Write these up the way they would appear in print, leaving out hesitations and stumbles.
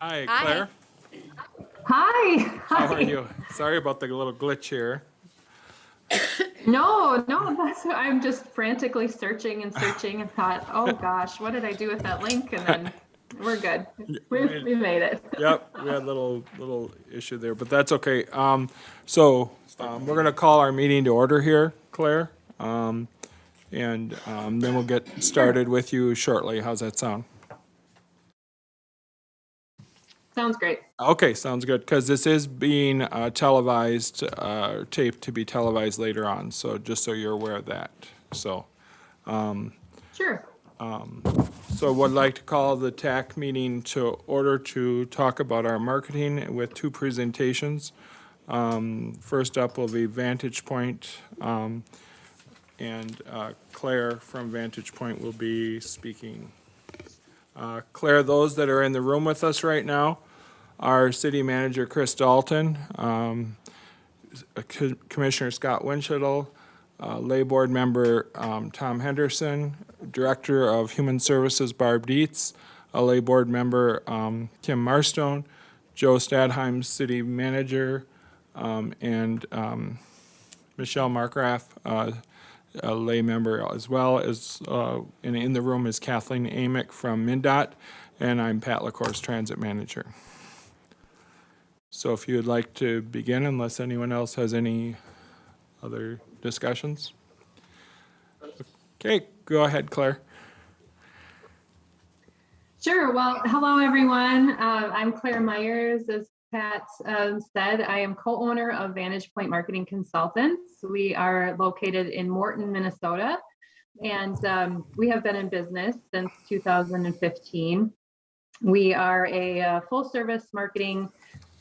Hi, Hi. Claire. Hi. How are Hi. you? Sorry about the little glitch here. No, I'm just frantically searching and thought, oh gosh, what did I do with that link? And then we're good. We made it. Yep, we had a little issue there, but that's okay. We're gonna call our meeting to order here, Claire. Then we'll get started with you shortly. How's that sound? Sounds great. Okay, sounds good, because this is being televised, taped to be televised later on, so just so you're aware of that. So Sure. would like to call the TAC meeting to order to talk about our marketing with two presentations. First up will be Vantage Point, and Claire from Vantage Point will be speaking. Claire, those that are in the room with us right now, our city manager, Chris Dalton, Commissioner Scott Winchell, lay board member Tom Henderson, Director of Human Services Barb Dietz, a lay board member Kim Marstone, Joe Stadheim, city manager, and Michelle Markgraf, a lay member as well as, and in the room is Kathleen Amick from MnDOT, and I'm Pat LaCourse, transit manager. So if you would like to begin, unless anyone else has any other discussions. Okay, go ahead, Claire. Sure. Well, hello, everyone. I'm Claire Myers. As Pat said, I am co-owner of Vantage Point Marketing Consultants. We are located in Morton, Minnesota, and we have been in business since 2015. We are a full-service marketing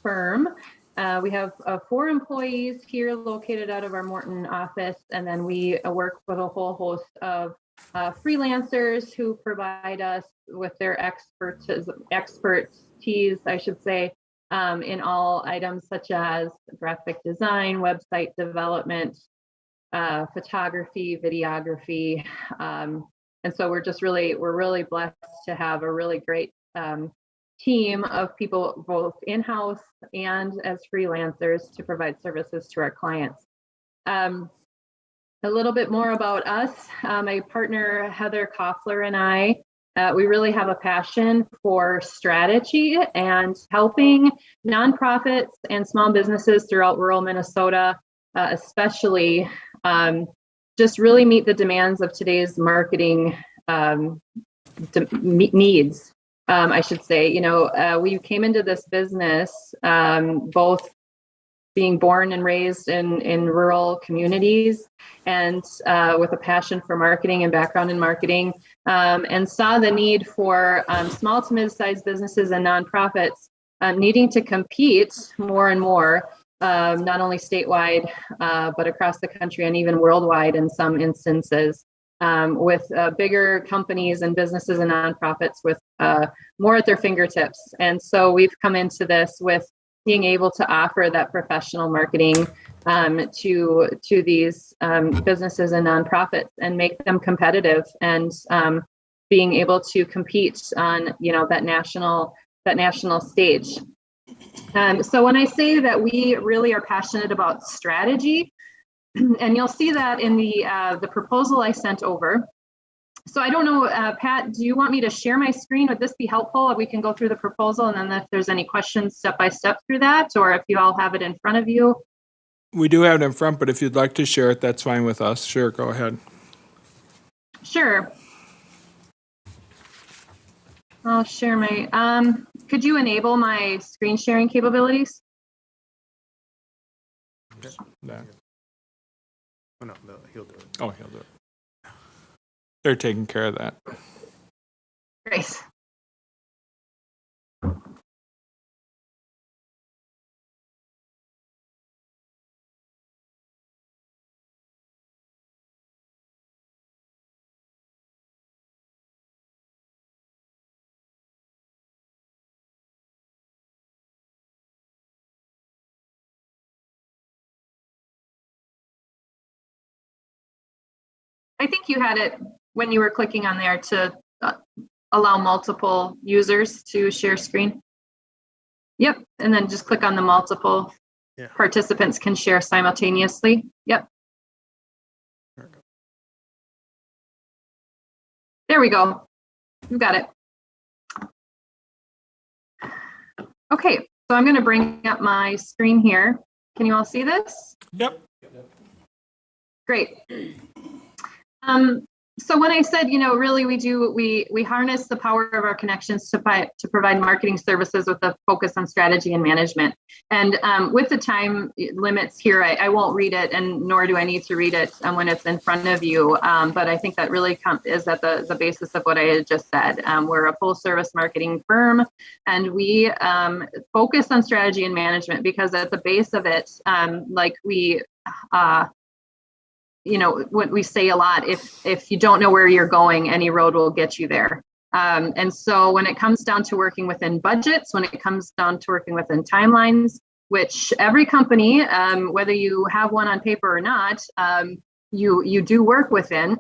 firm. We have 4 employees here located out of our Morton office, and then we work with a whole host of freelancers who provide us with their expertise, I should say, in all items such as graphic design, website development, photography, videography. And so we're really blessed to have a really great team of people, both in-house and as freelancers, to provide services to our clients. A little bit more about us. My partner, Heather Koffler, and I, we really have a passion for strategy and helping nonprofits and small businesses throughout rural Minnesota, especially just really meet the demands of today's marketing needs. I should say, we came into this business both being born and raised in rural communities and with a passion for marketing and background in marketing, and saw the need for small to mid-sized businesses and nonprofits needing to compete more and more, not only statewide, but across the country and even worldwide in some instances, with bigger companies and businesses and nonprofits with more at their fingertips. And so we've come into this with being able to offer that professional marketing to these businesses and nonprofits and make them competitive, and being able to compete on that national stage. So when I say that we really are passionate about strategy, and you'll see that in the proposal I sent over. So I don't know, Pat, do you want me to share my screen? Would this be helpful? We can go through the proposal, and then if there's any questions step by step through that, or if you all have it in front of you. We do have it in front, but if you'd like to share it, that's fine with us. Sure, go ahead. Sure. I'll share my, could you enable my screen sharing capabilities? Yeah. Oh, no, he'll do it. Oh, he'll do it. They're taking care of that. Great. I think you had it when you were clicking on there to allow multiple users to share screen. Yep, and then just click on the multiple. Yeah. Participants can share simultaneously. Yep. There we go. There we go. You got it. Okay, so I'm going to bring up my screen here. Can you all see this? Yep. Great. So when I said, really we harness the power of our connections to provide marketing services with a focus on strategy and management. And with the time limits here, I won't read it, and nor do I need to read it when it's in front of you. But I think that really is at the basis of what I had just said. We're a full service marketing firm, and we focus on strategy and management because at the base of it, what we say a lot, if you don't know where you're going, any road will get you there. And so when it comes down to working within budgets, when it comes down to working within timelines, which every company, whether you have one on paper or not, you do work within,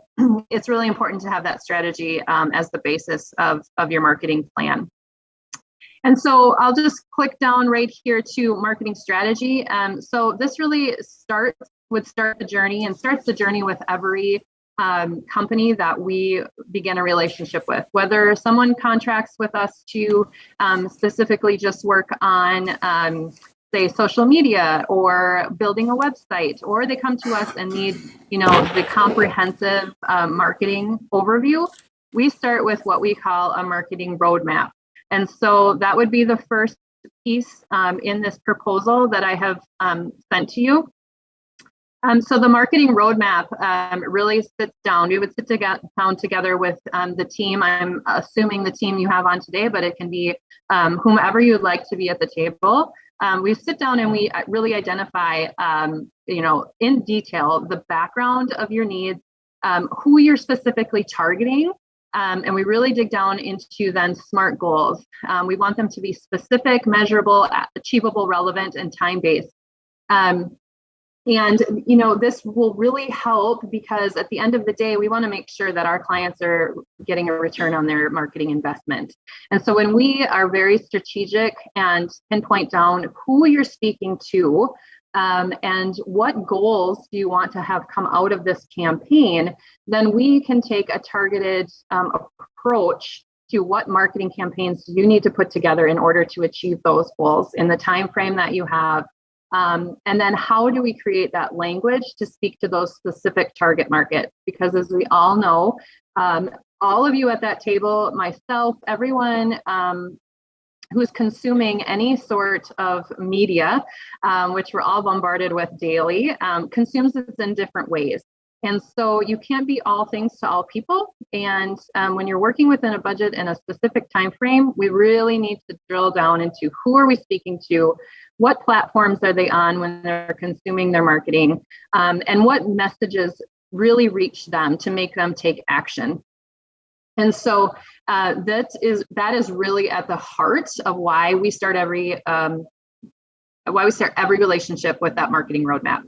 it's really important to have that strategy as the basis of your marketing plan. And so I'll just click down right here to marketing strategy. So this really starts the journey with every company that we begin a relationship with, whether someone contracts with us to specifically just work on say social media or building a website, or they come to us and need the comprehensive marketing overview. We start with what we call a marketing roadmap. And so that would be the first piece in this proposal that I have sent to you. So the marketing roadmap really sits down. We would sit down together with the team. I'm assuming the team you have on today, but it can be whomever you'd like to be at the table. We sit down and we really identify, in detail, the background of your needs, who you're specifically targeting, and we really dig down into then SMART goals. We want them to be specific, measurable, achievable, relevant, and time-based. And this will really help because at the end of the day, we want to make sure that our clients are getting a return on their marketing investment. And so when we are very strategic and pinpoint down who you're speaking to, and what goals do you want to have come out of this campaign, then we can take a targeted approach to what marketing campaigns you need to put together in order to achieve those goals in the time frame that you have. And then how do we create that language to speak to those specific target markets? Because as we all know, all of you at that table, myself, everyone who's consuming any sort of media, which we're all bombarded with daily, consumes this in different ways. And so you can't be all things to all people. And when you're working within a budget and a specific time frame, we really need to drill down into who are we speaking to, what platforms are they on when they're consuming their marketing, and what messages really reach them to make them take action. And so that is really at the heart of why we start every relationship with that marketing roadmap.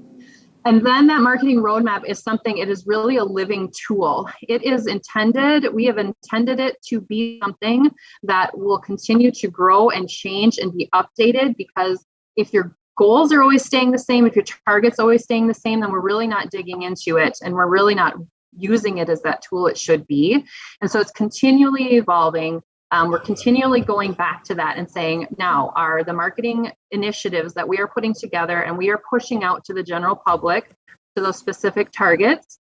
And then that marketing roadmap is something, it is really a living tool. We have intended it to be something that will continue to grow and change and be updated, because if your goals are always staying the same, if your target's always staying the same, then we're really not digging into it and we're really not using it as that tool it should be. And so it's continually evolving. We're continually going back to that and saying, now, are the marketing initiatives that we are putting together and we are pushing out to the general public, to those specific targets,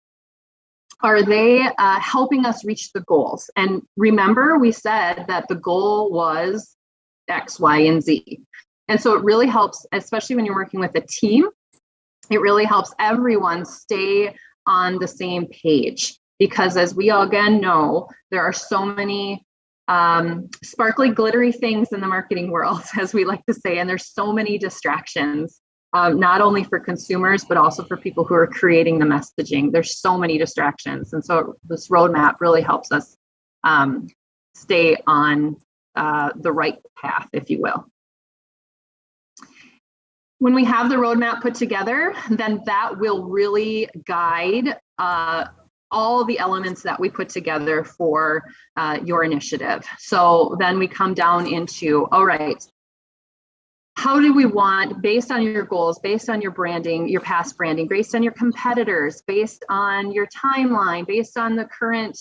are they helping us reach the goals? And remember, we said that the goal was X, Y, and Z. And so it really helps, especially when you're working with a team, it really helps everyone stay on the same page. Because as we all again know, there are so many sparkly, glittery things in the marketing world, as we like to say, and there's so many distractions, not only for consumers, but also for people who are creating the messaging. There's so many distractions. And so this roadmap really helps us stay on the right path, if you will. When we have the roadmap put together, then that will really guide all the elements that we put together for your initiative. So then we come down into, all right, how do we want, based on your goals, based on your branding, your past branding, based on your competitors, based on your timeline, based on the current,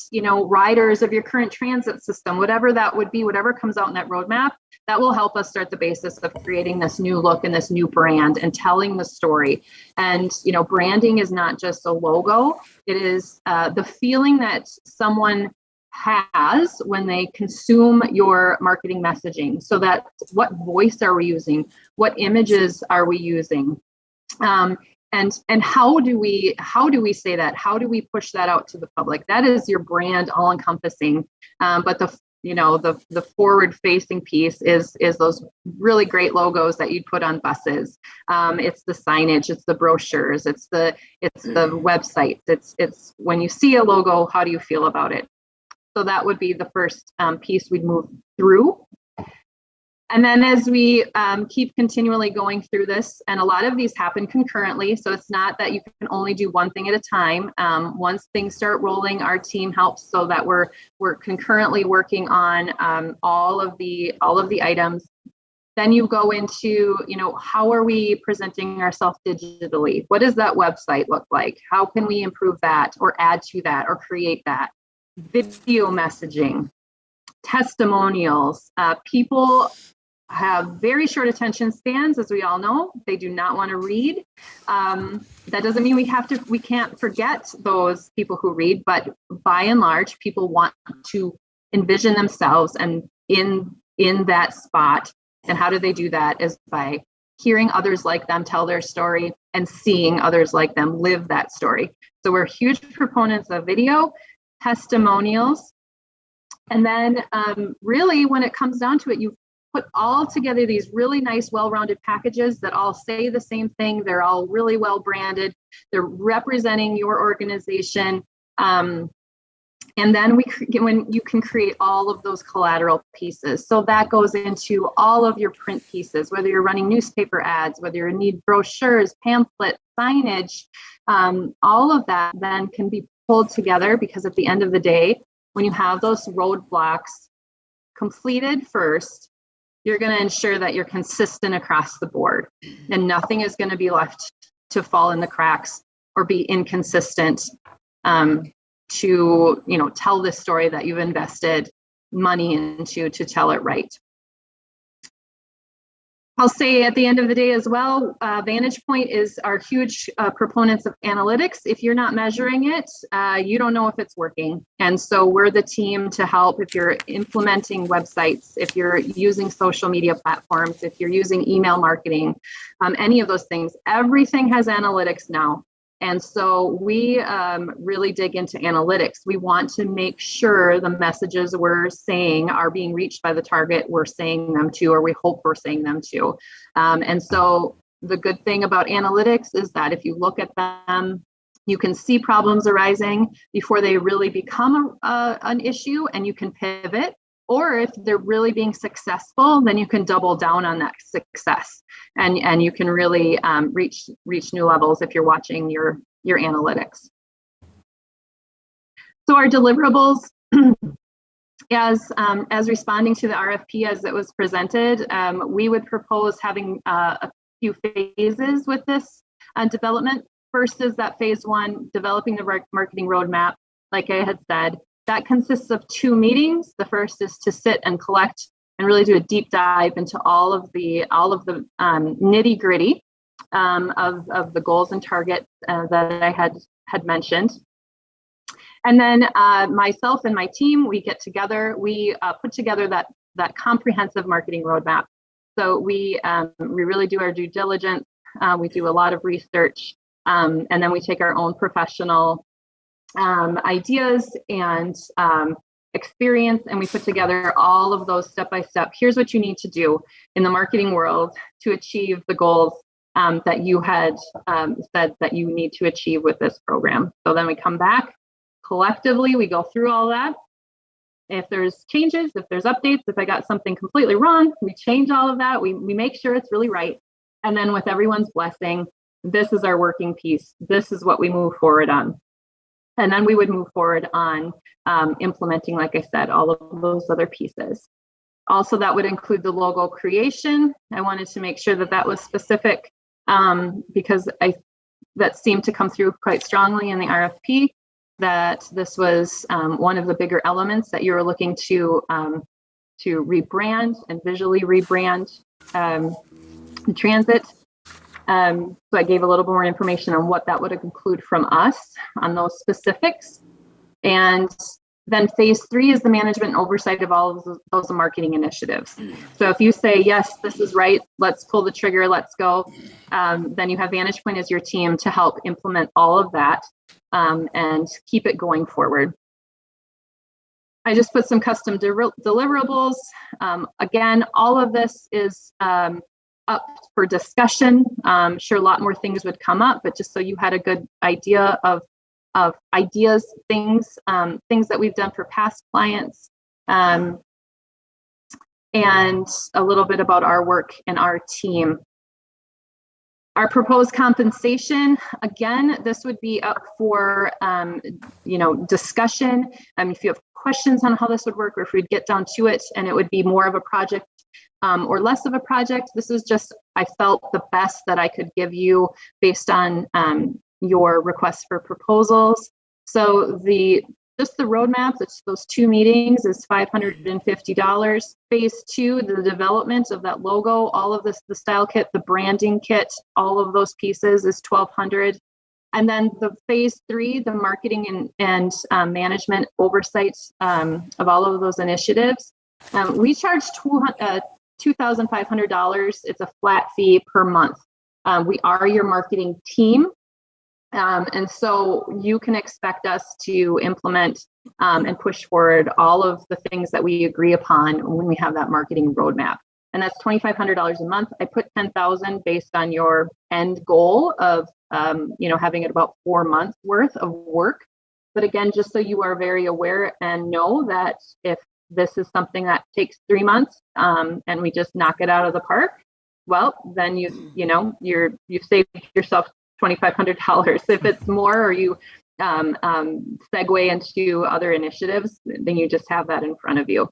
riders of your current transit system, whatever that would be, whatever comes out in that roadmap, that will help us start the basis of creating this new look and this new brand and telling the story. And, branding is not just a logo. It is the feeling that someone has when they consume your marketing messaging. So that what voice are we using? What images are we using? And how do we say that? How do we push that out to the public? That is your brand all encompassing. But the forward facing piece is those really great logos that you'd put on buses. It's the signage, it's the brochures, it's the website. It's when you see a logo, how do you feel about it? So that would be the first piece we'd move through. And then as we keep continually going through this, and a lot of these happen concurrently, so it's not that you can only do one thing at a time. Once things start rolling, our team helps so that we're concurrently working on all of the items. Then you go into, how are we presenting ourselves digitally? What does that website look like? How can we improve that or add to that or create that? Video messaging, testimonials. People have very short attention spans, as we all know. They do not want to read. That doesn't mean we can't forget those people who read, but by and large, people want to envision themselves and in that spot. And how do they do that? Is by hearing others like them tell their story and seeing others like them live that story. So we're huge proponents of video, testimonials. And then really when it comes down to it, you put all together these really nice, well-rounded packages that all say the same thing. They're all really well branded. They're representing your organization. And then when you can create all of those collateral pieces. So that goes into all of your print pieces, whether you're running newspaper ads, whether you need brochures, pamphlets, signage, all of that then can be pulled together, because at the end of the day, when you have those roadblocks completed first, you're going to ensure that you're consistent across the board and nothing is going to be left to fall in the cracks or be inconsistent to tell this story that you've invested money into to tell it right. I'll say at the end of the day as well, Vantage Point is our huge proponents of analytics. If you're not measuring it, you don't know if it's working. And so we're the team to help if you're implementing websites, if you're using social media platforms, if you're using email marketing, any of those things. Everything has analytics now. And so we really dig into analytics. We want to make sure the messages we're saying are being reached by the target we're saying them to, or we hope we're saying them to. And so the good thing about analytics is that if you look at them, you can see problems arising before they really become an issue, and you can pivot. Or if they're really being successful, then you can double down on that success, and you can really reach new levels if you're watching your analytics. So our deliverables, as responding to the RFP as it was presented, we would propose having a few phases with this development. First is that phase one, developing the marketing roadmap, like I had said. That consists of 2 meetings. The first is to sit and collect and really do a deep dive into all of the nitty gritty of the goals and targets that I had mentioned. And then myself and my team, we get together. We put together that comprehensive marketing roadmap. So we really do our due diligence. We do a lot of research, and then we take our own professional ideas and experience, and we put together all of those step by step. Here's what you need to do in the marketing world to achieve the goals that you had said that you need to achieve with this program. So then we come back collectively, we go through all that. If there's changes, if there's updates, if I got something completely wrong, we change all of that. We make sure it's really right. And then with everyone's blessing, this is our working piece. This is what we move forward on. And then we would move forward on implementing, like I said, all of those other pieces. Also, that would include the logo creation. I wanted to make sure that that was specific because that seemed to come through quite strongly in the RFP, that this was one of the bigger elements that you were looking to rebrand and visually rebrand transit. So I gave a little more information on what that would include from us on those specifics. And then phase 3 is the management and oversight of all of those marketing initiatives. So if you say, yes, this is right, let's pull the trigger, let's go, then you have VantagePoint as your team to help implement all of that and keep it going forward. I just put some custom deliverables. Again, all of this is up for discussion. Sure, a lot more things would come up, but just so you had a good idea of ideas, things that we've done for past clients, and a little bit about our work and our team. Our proposed compensation, again, this would be up for discussion. If you have questions on how this would work, or if we'd get down to it and it would be more of a project or less of a project, this is just, I felt, the best that I could give you based on your requests for proposals. So just the roadmap, it's those 2 meetings, is $550. Phase 2, the development of that logo, all of this, the style kit, the branding kit, all of those pieces is $1,200. And then the phase 3, the marketing and management oversight of all of those initiatives, we charge $2,500. It's a flat fee per month. We are your marketing team. And so you can expect us to implement and push forward all of the things that we agree upon when we have that marketing roadmap. And that's $2,500 a month. I put $10,000 based on your end goal of having it about 4 months worth of work. But again, just so you are very aware and know that if this is something that takes 3 months and we just knock it out of the park, well, then you save yourself $2,500. If it's more, or you segue into other initiatives, then you just have that in front of you.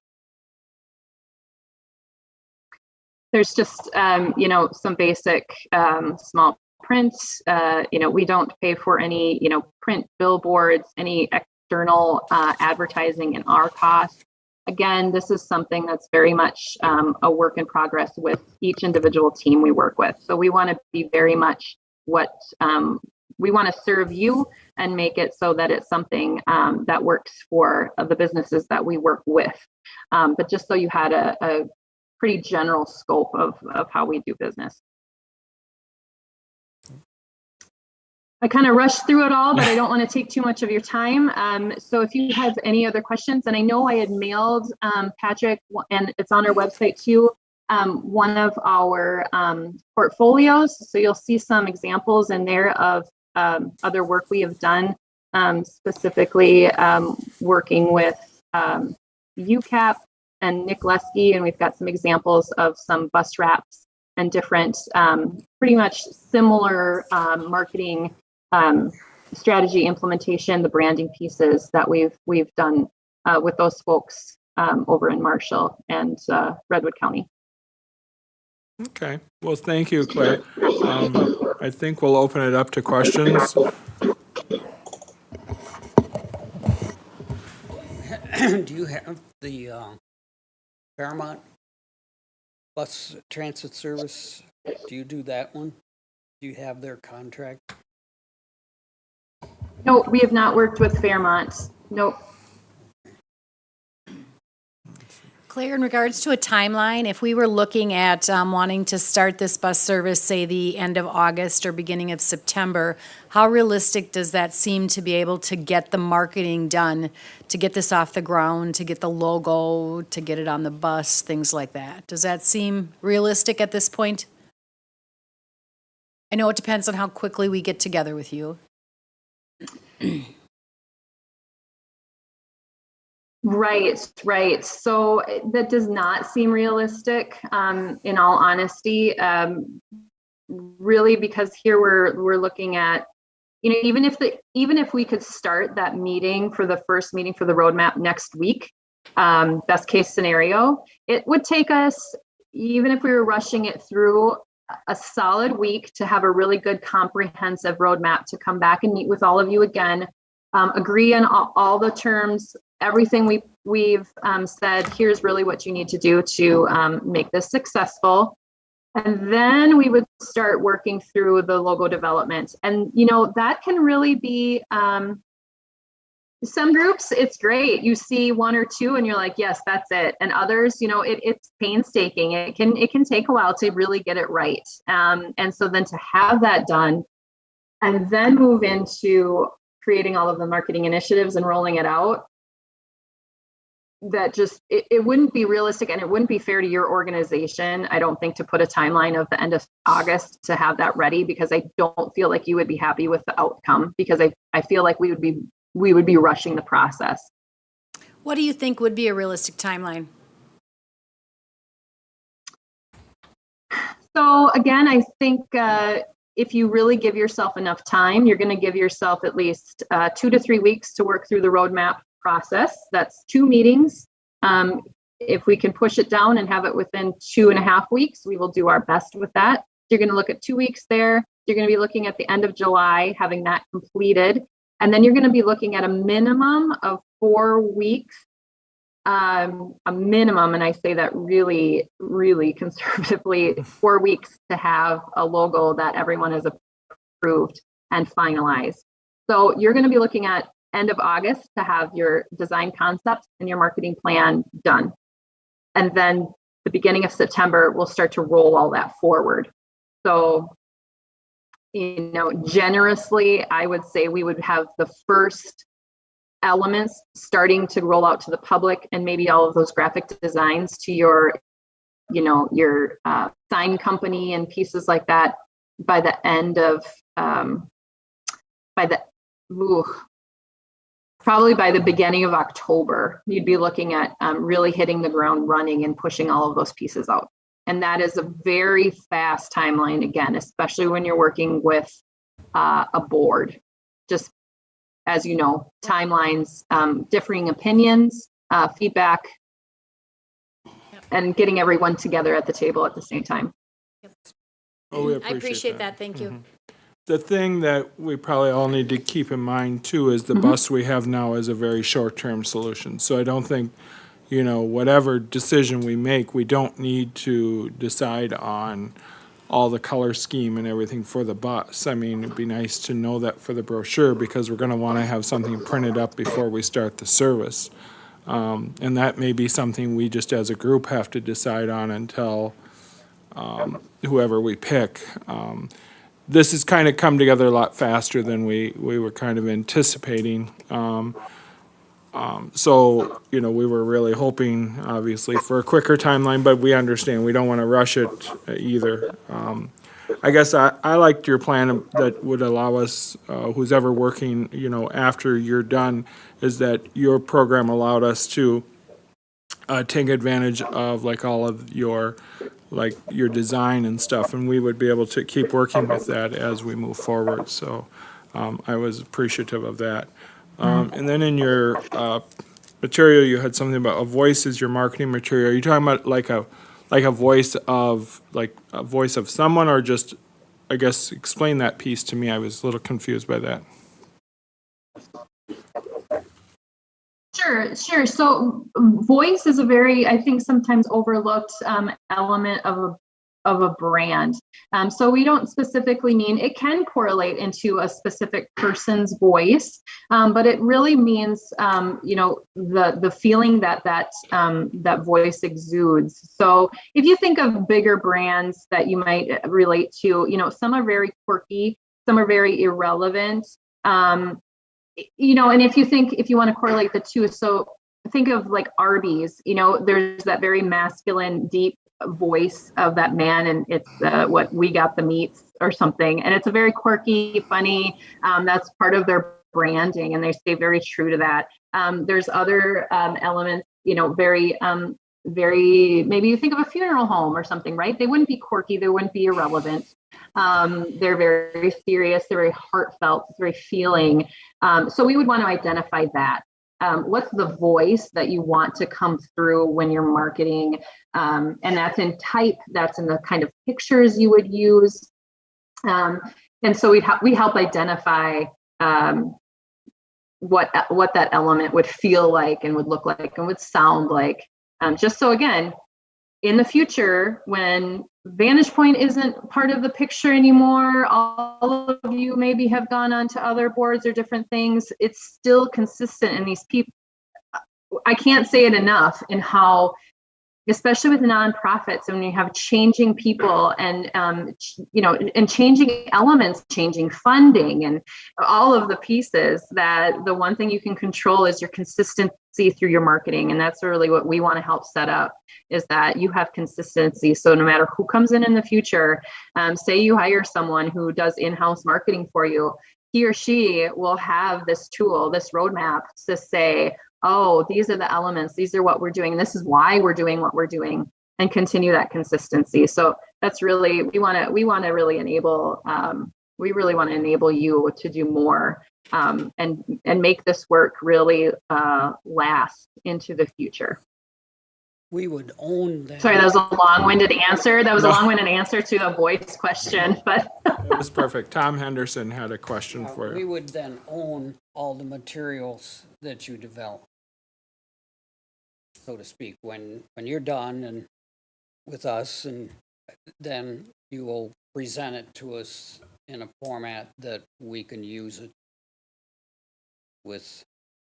There's just some basic small print. We don't pay for any print billboards, any external advertising in our cost. Again, this is something that's very much a work in progress with each individual team we work with. So we want to be very much what we want to serve you and make it so that it's something that works for the businesses that we work with. But just so you had a pretty general scope of how we do business. I kind of rushed through it all, but I don't want to take too much of your time. So if you have any other questions, and I know I had mailed Patrick, and it's on our website too, one of our portfolios. So you'll see some examples in there of other work we have done, specifically working with UCAP and Nick Lesky, and we've got some examples of some bus wraps and different pretty much similar marketing strategy implementation, the branding pieces that we've done with those folks over in Marshall and Redwood County. Okay, well, thank you, Claire. I think we'll open it up to questions. Do you have the Fairmont bus transit service? Do you do that one? Do you have their contract? No, we have not worked with Fairmont. Nope. Claire, in regards to a timeline, if we were looking at wanting to start this bus service, say the end of August or beginning of September, how realistic does that seem to be able to get the marketing done, to get this off the ground, to get the logo, to get it on the bus, things like that? Does that seem realistic at this point? I know it depends on how quickly we get together with you. Right. So that does not seem realistic, in all honesty, really, because here we're looking at, even if we could start that meeting for the first meeting for the roadmap next week, best case scenario. It would take us, even if we were rushing it through, a solid week to have a really good comprehensive roadmap to come back and meet with all of you again, agree on all the terms, everything we've said, here's really what you need to do to make this successful. And then we would start working through the logo development. And, that can really be, some groups, it's great. You see one or two and you're like, yes, that's it. And others, it's painstaking. It can take a while to really get it right. And so then to have that done and then move into creating all of the marketing initiatives and rolling it out, that just, it wouldn't be realistic and it wouldn't be fair to your organization, I don't think, to put a timeline of the end of August to have that ready, because I don't feel like you would be happy with the outcome, because I feel like we would be rushing the process. What do you think would be a realistic timeline? So again, I think if you really give yourself enough time, you're going to give yourself at least 2 to 3 weeks to work through the roadmap process. That's 2 meetings. If we can push it down and have it within 2.5 weeks, we will do our best with that. You're going to look at 2 weeks there. You're going to be looking at the end of July, having that completed. And then you're going to be looking at a minimum of 4 weeks, a minimum, and I say that really, really conservatively, 4 weeks to have a logo that everyone has approved and finalized. So you're going to be looking at end of August to have your design concept and your marketing plan done. And then the beginning of September, we'll start to roll all that forward. So generously, I would say we would have the first elements starting to roll out to the public, and maybe all of those graphic designs to your sign company and pieces like that by the end of, probably by the beginning of October, you'd be looking at really hitting the ground running and pushing all of those pieces out. And that is a very fast timeline, again, especially when you're working with a board. Just as you know, timelines, differing opinions, feedback, and getting everyone together at the table at the same time. Oh, we I appreciate that. Thank you. The thing that we probably all need to keep in mind too is the bus we have now is a very short-term solution. So I don't think, whatever decision we make, we don't need to decide on all the color scheme and everything for the bus. I mean, it'd be nice to know that for the brochure, because we're going to want to have something printed up before we start the service. And that may be something we just as a group have to decide on until whoever we pick. This has kind of come together a lot faster than we were kind of anticipating. So, we were really hoping, obviously, for a quicker timeline, but we understand we don't want to rush it either. I guess I liked your plan that would allow us, who's ever working, after you're done, is that your program allowed us to take advantage of all of your design and stuff, and we would be able to keep working with that as we move forward. So I was appreciative of that. And then in your material, you had something about a voice is your marketing material. Are you talking about like a voice of someone, or just, I guess, explain that piece to me? I was a little confused by that. Sure. So voice is a very, I think, sometimes overlooked element of a brand. So we don't specifically mean, it can correlate into a specific person's voice, but it really means, the feeling that voice exudes. So if you think of bigger brands that you might relate to, some are very quirky, some are very irrelevant. And if you want to correlate the two, so think of like Arby's, there's that very masculine, deep voice of that man, and it's what we got the meats or something, and it's a very quirky, funny, that's part of their branding, and they stay very true to that. There's other elements, very maybe you think of a funeral home or something, right? They wouldn't be quirky, they wouldn't be irrelevant. They're very serious, they're very heartfelt, very feeling. So we would want to identify that. what's the voice that you want to come through when you're marketing? And that's in type, that's in the kind of pictures you would use. And so we help identify what that element would feel like and would look like and would sound like. Just so again, in the future, when Vantage Point isn't part of the picture anymore, all of you maybe have gone on to other boards or different things, it's still consistent in these people. I can't say it enough in how, especially with nonprofits, when you have changing people and, and changing elements, changing funding and all of the pieces, that the one thing you can control is your consistency through your marketing. And that's really what we want to help set up, is that you have consistency. So no matter who comes in the future, say you hire someone who does in-house marketing for you, he or she will have this tool, this roadmap to say, oh, these are the elements, these are what we're doing, and this is why we're doing what we're doing, and continue that consistency. So that's really, we want to really enable, we really want to enable you to do more, and make this work really last into the future. We would own that. Sorry, that was a long-winded answer. That was a long-winded answer to a voice question, but It was perfect. Tom Henderson had a question for We you. would then own all the materials that you develop, so to speak, when you're done and with us, and then you will present it to us in a format that we can use it with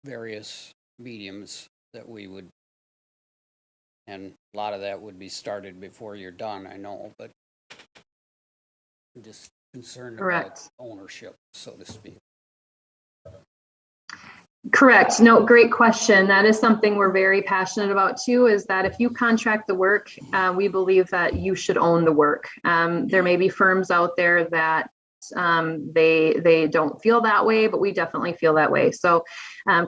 various mediums that we would, and a lot of that would be started before you're done, I know, but I'm just concerned about Correct. ownership, so to speak. Correct. No, great question. That is something we're very passionate about too, is that if you contract the work, we believe that you should own the work. There may be firms out there that they don't feel that way, but we definitely feel that way. So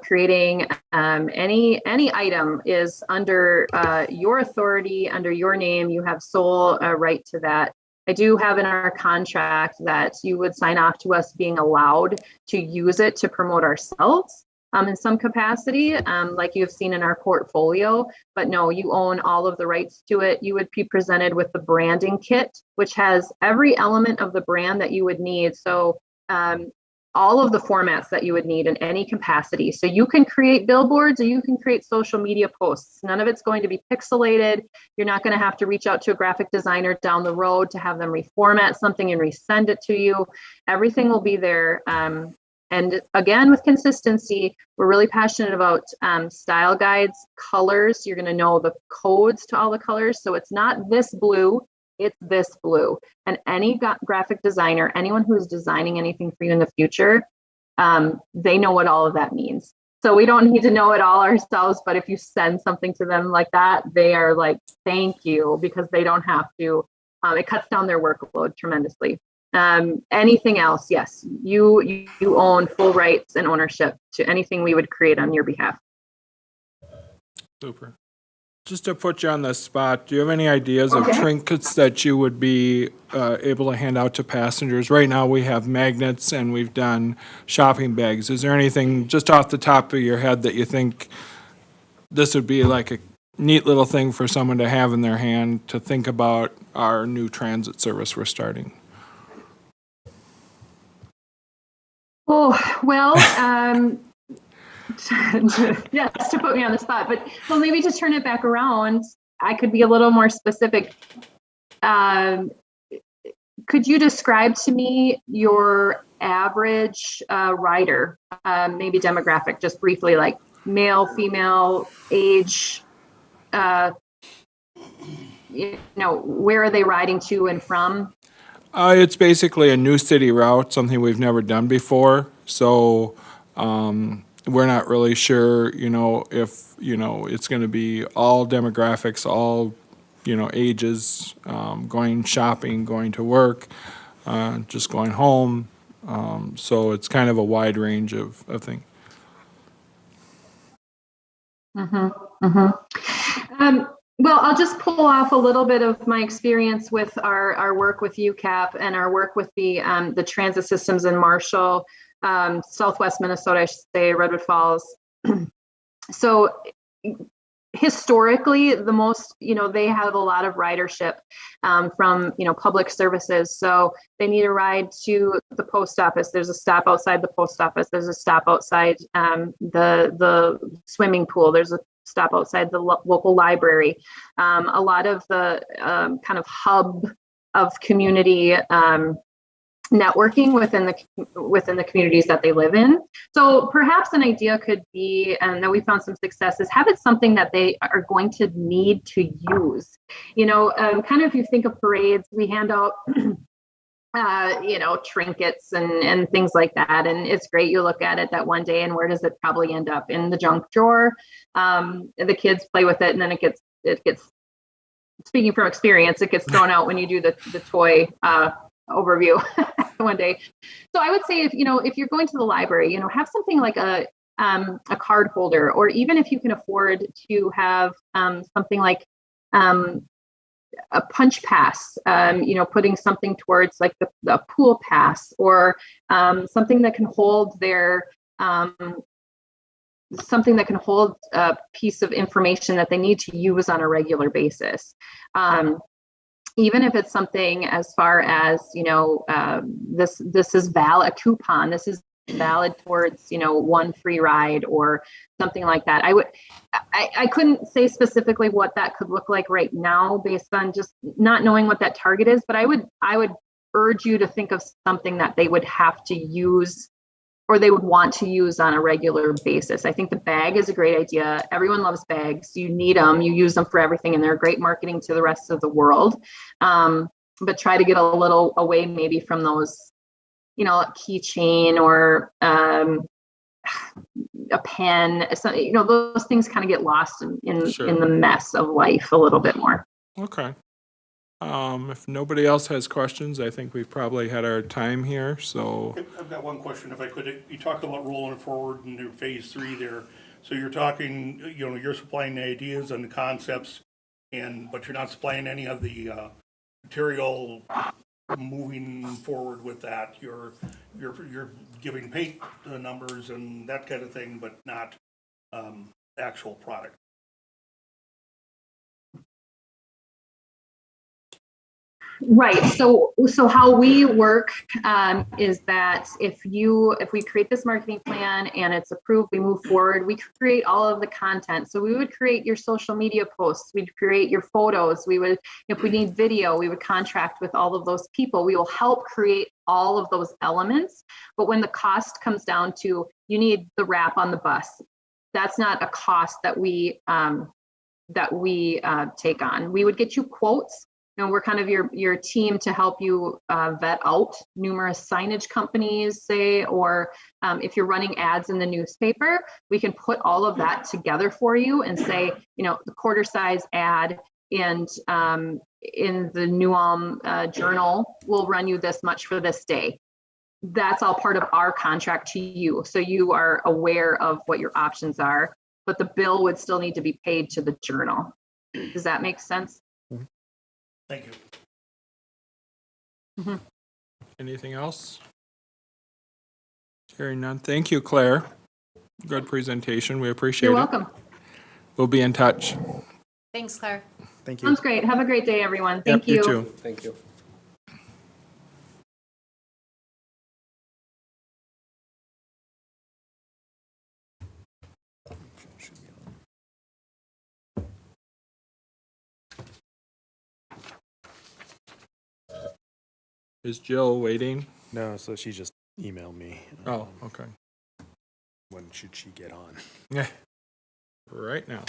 creating any item is under your authority, under your name. You have sole right to that. I do have in our contract that you would sign off to us being allowed to use it to promote ourselves in some capacity, like you've seen in our portfolio, but no, you own all of the rights to it. You would be presented with the branding kit, which has every element of the brand that you would need. So all of the formats that you would need in any capacity. So you can create billboards or you can create social media posts. None of it's going to be pixelated. You're not going to have to reach out to a graphic designer down the road to have them reformat something and resend it to you. Everything will be there. And again, with consistency, we're really passionate about style guides, colors. You're going to know the codes to all the colors. So it's not this blue, it's this blue. And any graphic designer, anyone who's designing anything for you in the future, they know what all of that means. So we don't need to know it all ourselves, but if you send something to them like that, they are like, thank you, because they don't have to. It cuts down their workload tremendously. Anything else? Yes, you own full rights and ownership to anything we would create on your behalf. Super. Just to put you on the spot, do you have any ideas of trinkets that you would be able to hand out to passengers? Right now, we have magnets and we've done shopping bags. Is there anything just off the top of your head that you think this would be like a neat little thing for someone to have in their hand to think about our new transit service we're starting? Oh, well, yes, to put me on the spot, but well, maybe to turn it back around, I could be a little more specific. Could you describe to me your average rider, maybe demographic, just briefly, like male, female, age, where are they riding to and from? It's basically a new city route, something we've never done before. So we're not really sure, if, it's going to be all demographics, all, ages, going shopping, going to work, just going home. So it's kind of a wide range of things. Well, I'll just pull off a little bit of my experience with our work with UCAP and our work with the transit systems in Marshall, Southwest Minnesota, I should say, Redwood Falls. So historically, the most, they have a lot of ridership from, public services. So they need a ride to the post office. There's a stop outside the post office. There's a stop outside the swimming pool. There's a stop outside the local library. A lot of the kind of hub of community networking within the communities that they live in. So perhaps an idea could be, and that we found some success, is have it something that they are going to need to use. Kind of if you think of parades, we hand out trinkets and things like that. And it's great. You look at it that one day, and where does it probably end up? In the junk drawer. The kids play with it, and then it gets, speaking from experience, it gets thrown out when you do the toy overview one day. So I would say if you're going to the library, have something like a card holder, or even if you can afford to have something like a punch pass, putting something towards like the pool pass, or something that can hold a piece of information that they need to use on a regular basis. Even if it's something as far as, this is valid, a coupon, this is valid towards, one free ride or something like that. I couldn't say specifically what that could look like right now based on just not knowing what that target is, but I would urge you to think of something that they would have to use, or they would want to use on a regular basis. I think the bag is a great idea. Everyone loves bags. You need them. You use them for everything, and they're great marketing to the rest of the world. But try to get a little away maybe from those, a keychain or a pen. So, those things kind of get lost in the mess of life a little bit more. Okay. If nobody else has questions, I think we've probably had our time here, so. I've got one question, if I could. You talked about rolling forward into phase 3 there. So you're talking, you're supplying the ideas and the concepts, but you're not supplying any of the material moving forward with that. You're giving paint numbers and that kind of thing, but not actual product. Right. So how we work is that if we create this marketing plan and it's approved, we move forward. We create all of the content. So we would create your social media posts. We'd create your photos. We would, if we need video, we would contract with all of those people. We will help create all of those elements. But when the cost comes down to, you need the wrap on the bus, that's not a cost that we take on. We would get you quotes. We're kind of your team to help you vet out numerous signage companies, say, or if you're running ads in the newspaper, we can put all of that together for you and say, the quarter size ad and in the New Ulm Journal will run you this much for this day. That's all part of our contract to you. So you are aware of what your options are, but the bill would still need to be paid to the Journal. Does that make sense? Thank you. Mm-hmm. Anything else? Hearing none. Thank you, Claire. Good presentation. We appreciate it. You're welcome. We'll be in touch. Thanks, Claire. Thank you. Sounds great. Have a great day, everyone. Thank Yep, you. You too. Thank you. Is Jill waiting? No, so she just emailed me. Oh, okay. When should she get on? Yeah. Right now.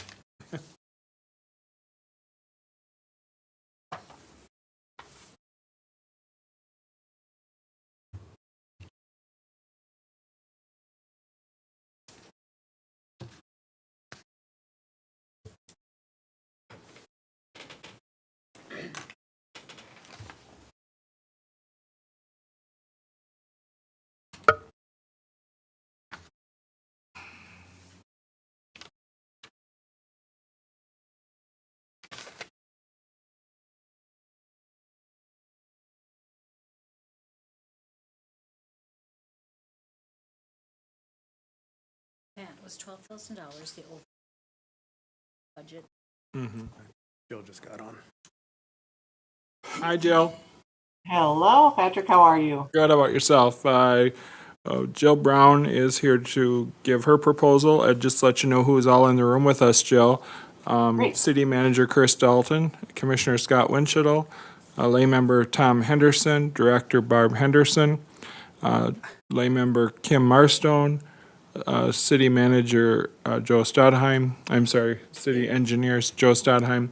That was $12,000, the old budget. Jill just got on. Hi, Jill. Hello, Patrick. How are you? Good, how about yourself? Jill Brown is here to give her proposal. I'd just let you know who's all in the room with us, Jill. Great. City Manager Chris Dalton, Commissioner Scott Winchell, lay member Tom Henderson, Director Barb Henderson, lay member Kim Marstone, City Manager Joe Stadheim, City Engineers Joe Stadheim,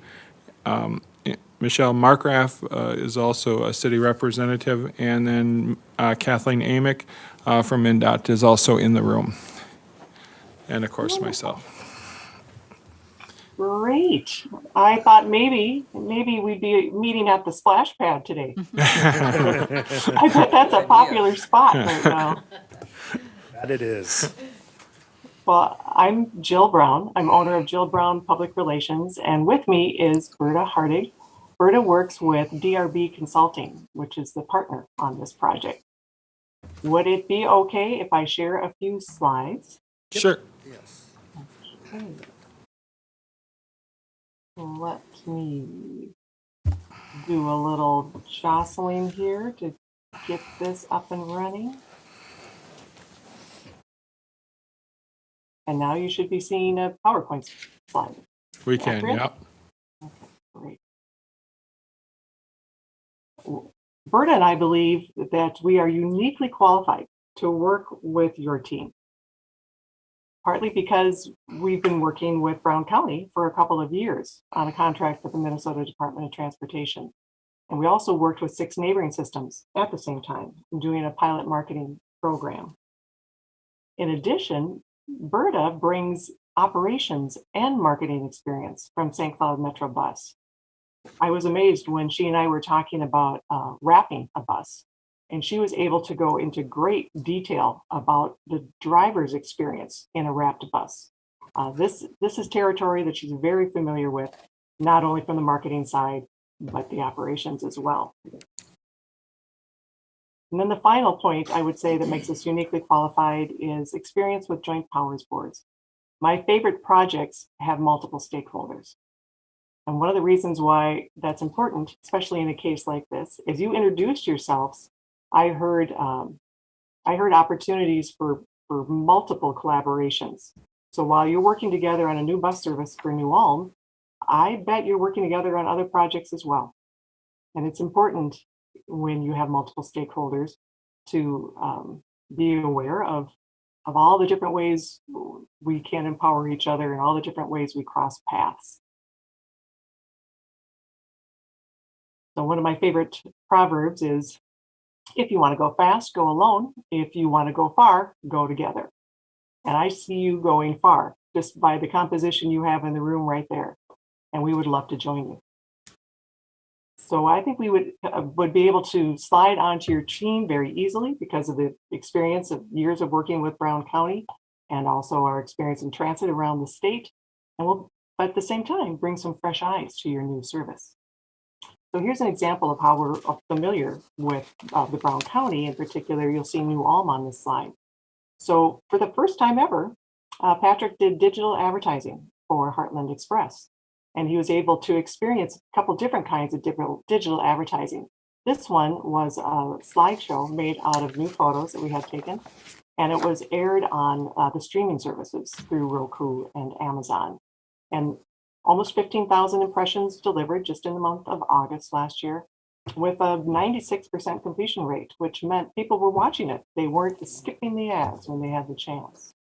Michelle Markgraf is also a city representative, and then Kathleen Amick from MnDOT is also in the room. And of course, myself. Great. I thought maybe we'd be meeting at the splash pad today. I bet that's a popular spot right now. That it is. Well, I'm Jill Brown. I'm owner of Jill Brown Public Relations, and with me is Berta Hardig. Berta works with DRB Consulting, which is the partner on this project. Would it be okay if I share a few slides? Sure. Yes. Okay. Let me do a little jostling here to get this up and running. And now you should be seeing a PowerPoint slide. We can, Accurate? yep. Great. Berta and I believe that we are uniquely qualified to work with your team. Partly because we've been working with Brown County for a couple of years on a contract with the Minnesota Department of Transportation. And we also worked with 6 neighboring systems at the same time, doing a pilot marketing program. In addition, Berta brings operations and marketing experience from St. Cloud Metro Bus. I was amazed when she and I were talking about wrapping a bus, and she was able to go into great detail about the driver's experience in a wrapped bus. This is territory that she's very familiar with, not only from the marketing side, but the operations as well. And then the final point I would say that makes us uniquely qualified is experience with joint powers boards. My favorite projects have multiple stakeholders. And one of the reasons why that's important, especially in a case like this, is you introduced yourselves. I heard opportunities for multiple collaborations. So while you're working together on a new bus service for New Ulm, I bet you're working together on other projects as well. And it's important when you have multiple stakeholders to be aware of all the different ways we can empower each other and all the different ways we cross paths. So one of my favorite proverbs is, if you want to go fast, go alone. If you want to go far, go together. And I see you going far just by the composition you have in the room right there. And we would love to join you. So I think we would be able to slide onto your team very easily because of the experience of years of working with Brown County and also our experience in transit around the state. And we'll, but at the same time, bring some fresh eyes to your new service. So here's an example of how we're familiar with the Brown County. In particular, you'll see New Ulm on this slide. So for the first time ever, Patrick did digital advertising for Heartland Express. And he was able to experience a couple different kinds of digital advertising. This one was a slideshow made out of new photos that we had taken. And it was aired on the streaming services through Roku and Amazon. And almost 15,000 impressions delivered just in the month of August last year, with a 96% completion rate, which meant people were watching it. They weren't skipping the ads when they had the chance.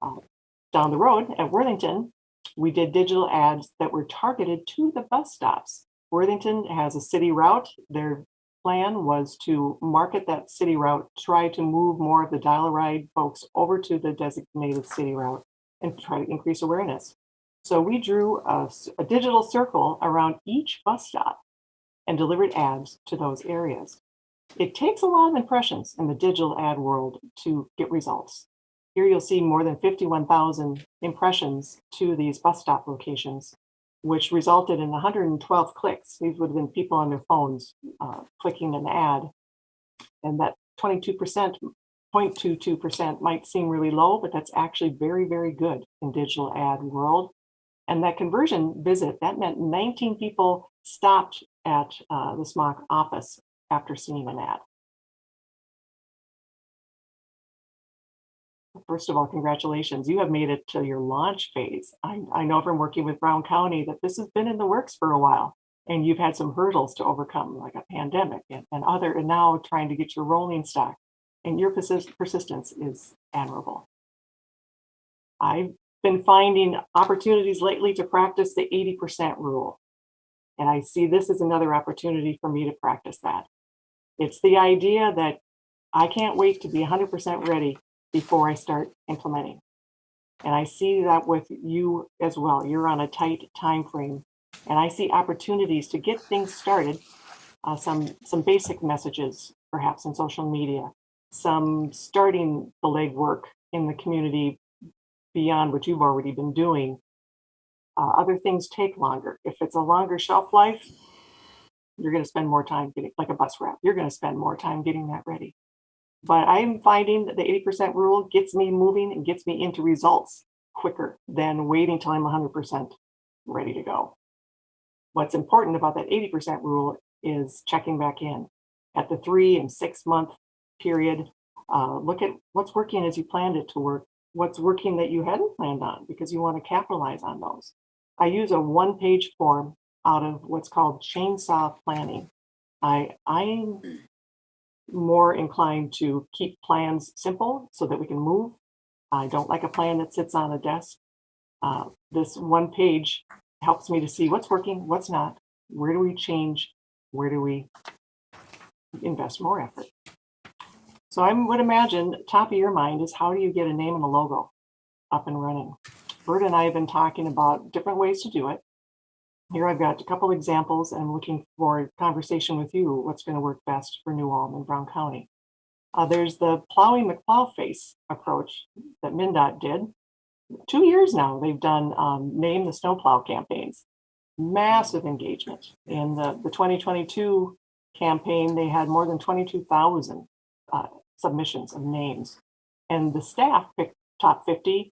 Down the road at Worthington, we did digital ads that were targeted to the bus stops. Worthington has a city route. Their plan was to market that city route, try to move more of the dial-a-ride folks over to the designated city route and try to increase awareness. So we drew a digital circle around each bus stop and delivered ads to those areas. It takes a lot of impressions in the digital ad world to get results. Here you'll see more than 51,000 impressions to these bus stop locations, which resulted in 112 clicks. These would have been people on their phones clicking an ad. And that 0.22% might seem really low, but that's actually very, very good in digital ad world. And that conversion visit, that meant 19 people stopped at the SMOC office after seeing an ad. First of all, congratulations. You have made it to your launch phase. I know from working with Brown County that this has been in the works for a while, and you've had some hurdles to overcome, like a pandemic and now trying to get your rolling stock. And your persistence is admirable. I've been finding opportunities lately to practice the 80% rule. And I see this as another opportunity for me to practice that. It's the idea that I can't wait to be 100% ready before I start implementing. And I see that with you as well. You're on a tight time frame, and I see opportunities to get things started. Some basic messages, perhaps in social media, some starting the legwork in the community beyond what you've already been doing. Other things take longer. If it's a longer shelf life, you're going to spend more time getting, like a bus wrap, you're going to spend more time getting that ready. But I'm finding that the 80% rule gets me moving and gets me into results quicker than waiting till I'm 100% ready to go. What's important about that 80% rule is checking back in at the 3 and 6 month period. Look at what's working as you planned it to work, what's working that you hadn't planned on, because you want to capitalize on those. I use a 1-page form out of what's called chainsaw planning. I'm more inclined to keep plans simple so that we can move. I don't like a plan that sits on a desk. This 1 page helps me to see what's working, what's not, where do we change, where do we invest more effort. So I would imagine top of your mind is, how do you get a name and a logo up and running? Bert and I have been talking about different ways to do it. Here I've got a couple examples, and I'm looking for a conversation with you, what's going to work best for New Ulm and Brown County. There's the plowing McPlow face approach that MnDOT did. 2 years now, they've done Name the Snowplow campaigns. Massive engagement. In the 2022 campaign, they had more than 22,000 submissions of names. And the staff picked top 50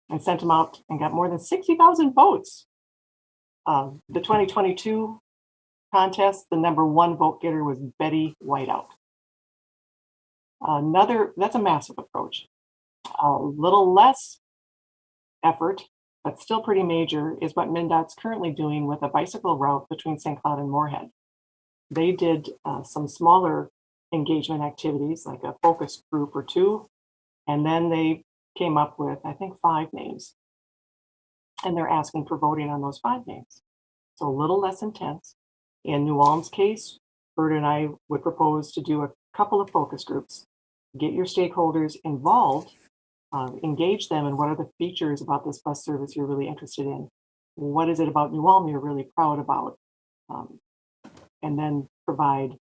and sent them out and got more than 60,000 votes. The 2022 contest, the #1 vote getter was Betty Whiteout. That's a massive approach. A little less effort, but still pretty major, is what MnDOT's currently doing with a bicycle route between St. Cloud and Moorhead. They did some smaller engagement activities, like a focus group or 2, and then they came up with, I think, 5 names. And they're asking for voting on those 5 names. So a little less intense. In New Ulm's case, Bert and I would propose to do a couple of focus groups, get your stakeholders involved, engage them in what are the features about this bus service you're really interested in. What is it about New Ulm you're really proud about? And then provide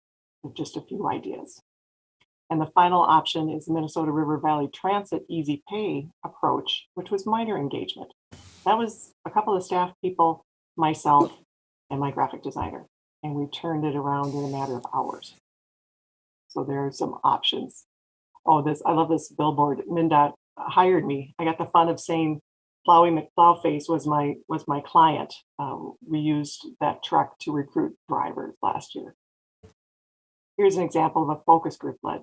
just a few ideas. And the final option is the Minnesota River Valley Transit Easy Pay approach, which was minor engagement. That was a couple of staff people, myself, and my graphic designer, and we turned it around in a matter of hours. So there are some options. I love this billboard. MnDOT hired me. I got the fun of saying Plowing McPlowface was my client. We used that truck to recruit drivers last year. Here's an example of a focus group led.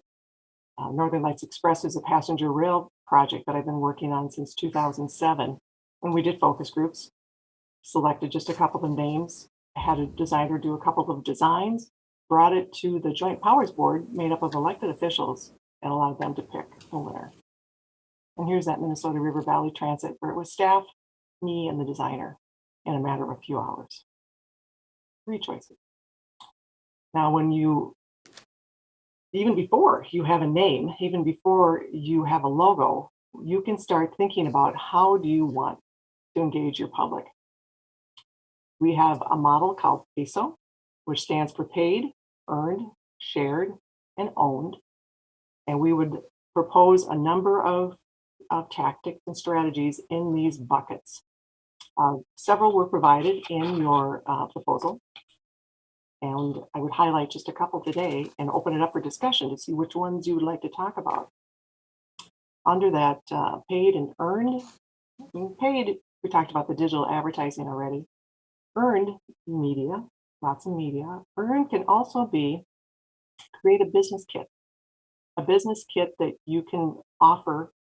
Northern Lights Express is a passenger rail project that I've been working on since 2007. When we did focus groups, selected just a couple of names, had a designer do a couple of designs, brought it to the Joint Powers Board made up of elected officials, and allowed them to pick a winner. And here's that Minnesota River Valley Transit, where it was staff, me, and the designer in a matter of a few hours. 3 choices. Now, even before you have a name, even before you have a logo, you can start thinking about, how do you want to engage your public? We have a model called PESO, which stands for paid, earned, shared, and owned. And we would propose a number of tactics and strategies in these buckets. Several were provided in your proposal. And I would highlight just a couple today and open it up for discussion to see which ones you would like to talk about. Under that paid and earned, paid we talked about the digital advertising already. Earned media, lots of media. Earned can also be create a business kit that you can offer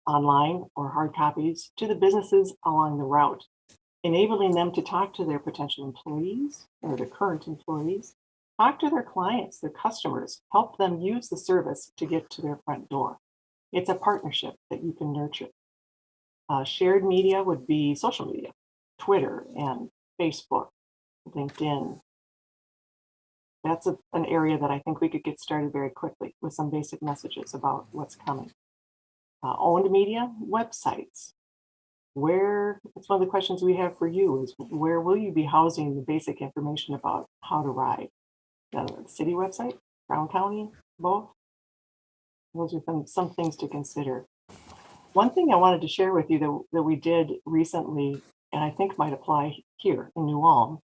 online or hard copies to the businesses along the route, enabling them to talk to their potential employees or their current employees, talk to their clients, their customers, help them use the service to get to their front door. It's a partnership that you can nurture. Shared media would be social media, Twitter and Facebook, LinkedIn. That's an area that I think we could get started very quickly with some basic messages about what's coming. Owned media, websites. It's one of the questions we have for you is where will you be housing the basic information about how to ride? The city website, Brown County, both? Those are some things to consider. One thing I wanted to share with you that we did recently, and I think might apply here in New Ulm,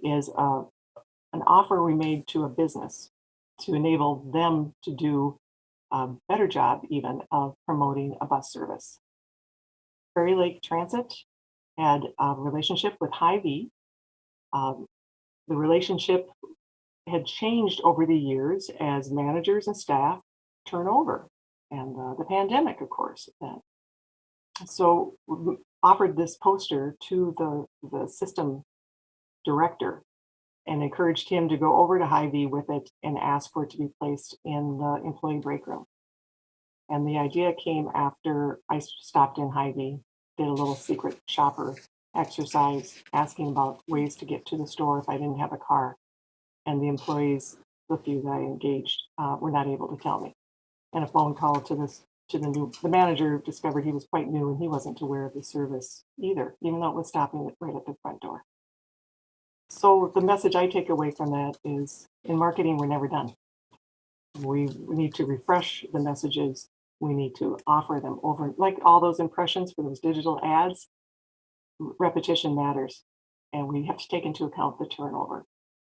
is an offer we made to a business to enable them to do a better job even of promoting a bus service. Prairie Lake Transit had a relationship with Hy-Vee. The relationship had changed over the years as managers and staff turn over, and the pandemic, of course. So we offered this poster to the system director and encouraged him to go over to Hy-Vee with it and ask for it to be placed in the employee break room. And the idea came after I stopped in Hy-Vee, did a little secret shopper exercise, asking about ways to get to the store if I didn't have a car. And the employees, the few that I engaged, were not able to tell me. And a phone call to the manager discovered he was quite new and he wasn't aware of the service either, even though it was stopping right at the front door. So the message I take away from that is in marketing, we're never done. We need to refresh the messages. We need to offer them over, like all those impressions for those digital ads. Repetition matters, and we have to take into account the turnover.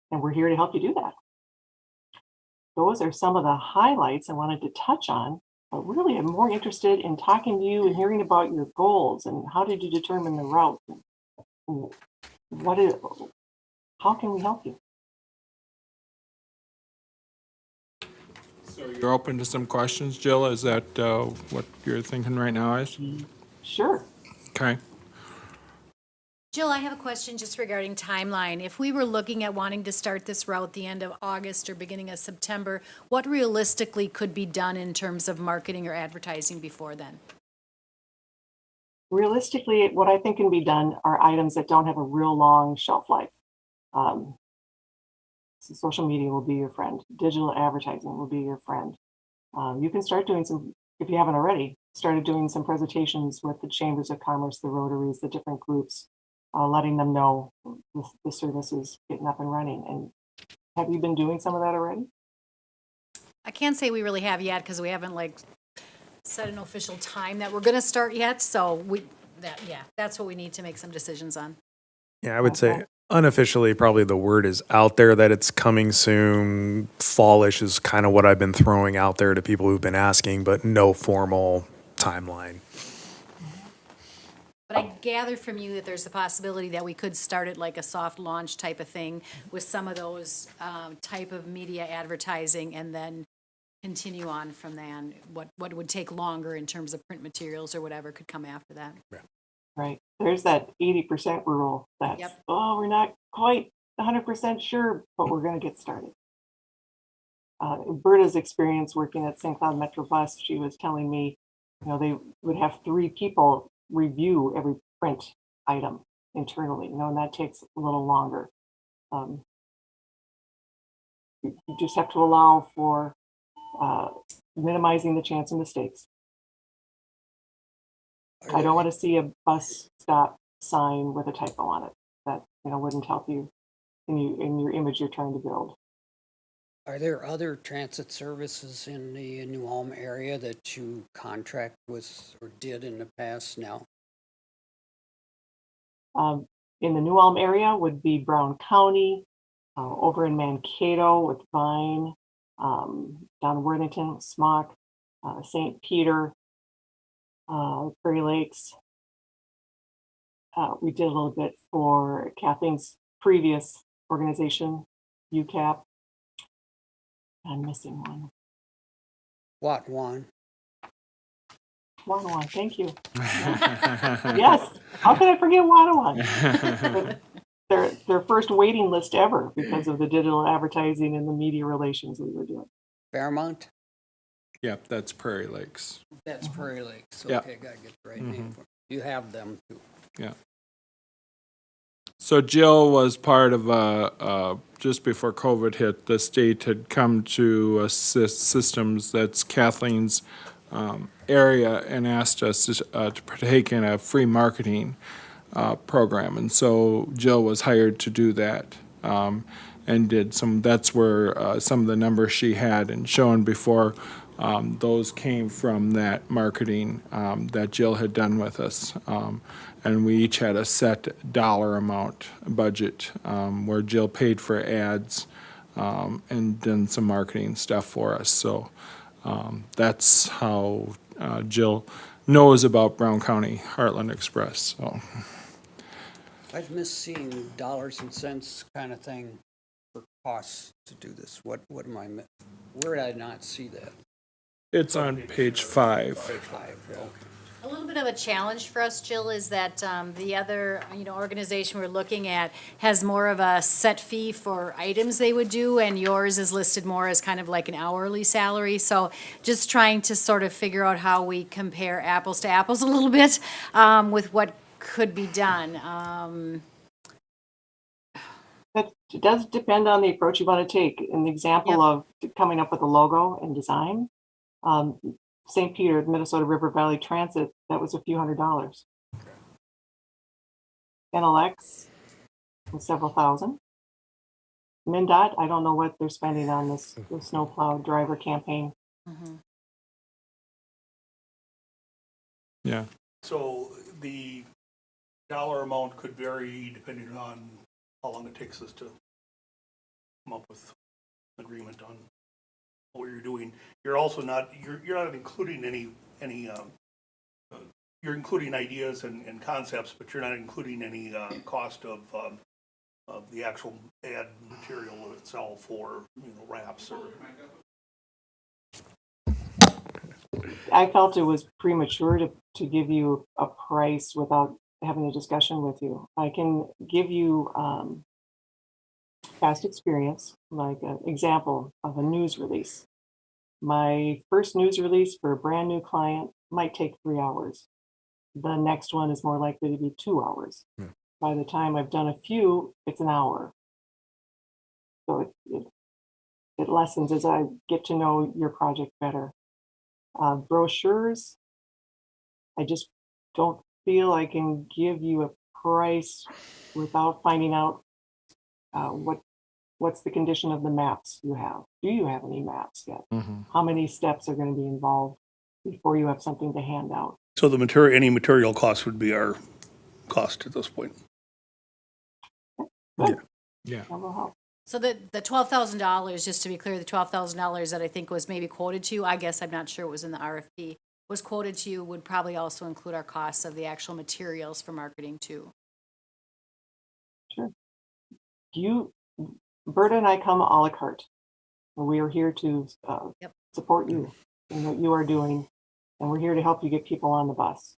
And we're here to help you do that. Those are some of the highlights I wanted to touch on, but really I'm more interested in talking to you and hearing about your goals and how did you determine the route? How can we help you? So you're open to some questions, Jill? Is that what you're thinking right now is? Sure. Okay. Jill, I have a question just regarding timeline. If we were looking at wanting to start this route the end of August or beginning of September, what realistically could be done in terms of marketing or advertising before then? Realistically, what I think can be done are items that don't have a real long shelf life. So social media will be your friend. Digital advertising will be your friend. You can start doing some, if you haven't already, started doing some presentations with the Chambers of Commerce, the Rotaries, the different groups, letting them know the service is getting up and running. And have you been doing some of that already? I can't say we really have yet because we haven't set an official time that we're going to start yet. So that's what we need to make some decisions on. Yeah, I would say unofficially, probably the word is out there that it's coming soon. Fallish is kind of what I've been throwing out there to people who've been asking, but no formal timeline. But I gather from you that there's a possibility that we could start it like a soft launch type of thing with some of those type of media advertising and then continue on from then. What would take longer in terms of print materials or whatever could come after that. Right. There's that 80% rule that's, Yep. Oh, we're not quite 100% sure, but we're going to get started. Berta's experience working at St. Cloud Metro Bus, she was telling me, they would have 3 people review every print item internally, and that takes a little longer. You just have to allow for minimizing the chance of mistakes. I don't want to see a bus stop sign with a typo on it. That wouldn't help you in your image you're trying to build. Are there other transit services in the New Ulm area that you contract with or did in the past now? In the New Ulm area would be Brown County, over in Mankato with Vine, down Worthington, Smock, St. Peter, Prairie Lakes. We did a little bit for Kathleen's previous organization, UCAP. I'm missing one. What one? Wanawan, thank you. Yes, how could I forget Wanawan? Their first waiting list ever because of the digital advertising and the media relations we were doing. Fairmont? Yep, that's Prairie Lakes. That's Prairie Lakes. Yeah. Okay, gotta get the right name for it. You have them too. Yeah. So Jill was part of, just before COVID hit, the state had come to Assist Systems, that's Kathleen's area, and asked us to partake in a free marketing program. And so Jill was hired to do that, and did some, that's where some of the numbers she had and shown before, those came from that marketing that Jill had done with us. And we each had a set dollar amount budget where Jill paid for ads and done some marketing stuff for us. So that's how Jill knows about Brown County Heartland Express. So I've missed seeing dollars and cents kind of thing for costs to do this. What am I, where did I not see that? it's on page 5. Page 5, okay. A little bit of a challenge for us, Jill, is that the other, organization we're looking at has more of a set fee for items they would do, and yours is listed more as kind of like an hourly salary. So just trying to sort of figure out how we compare apples to apples a little bit with what could be done. But it does depend on the approach you want to take. In the example of coming up with a logo and design, St. Peter, Minnesota River Valley Transit, that was a few $100s. NLX was several thousand. MnDOT, I don't know what they're spending on this the snowplow driver campaign. Yeah. So the dollar amount could vary depending on how long it takes us to come up with an agreement on what you're doing. You're also not, you're not including any you're including ideas and concepts, but you're not including any cost of the actual ad material itself, or wraps or. I felt it was premature to give you a price without having a discussion with you. I can give you past experience, like an example of a news release. My first news release for a brand new client might take 3 hours. The next one is more likely to be 2 hours. By the time I've done a few, it's an hour. So it lessens as I get to know your project better. Brochures, I just don't feel I can give you a price without finding out what's the condition of the maps you have. Do you have any maps yet? How many steps are going to be involved before you have something to hand out? So any material cost would be our cost at this point. Good. Yeah. That will help. So the $12,000, just to be clear, the $12,000 that I think was maybe quoted to you, I guess I'm not sure it was in the RFP, was quoted to you would probably also include our costs of the actual materials for marketing too. Sure. Berta and I come a la carte. We are here to support you in what you are doing, and we're here to help you get people on the bus.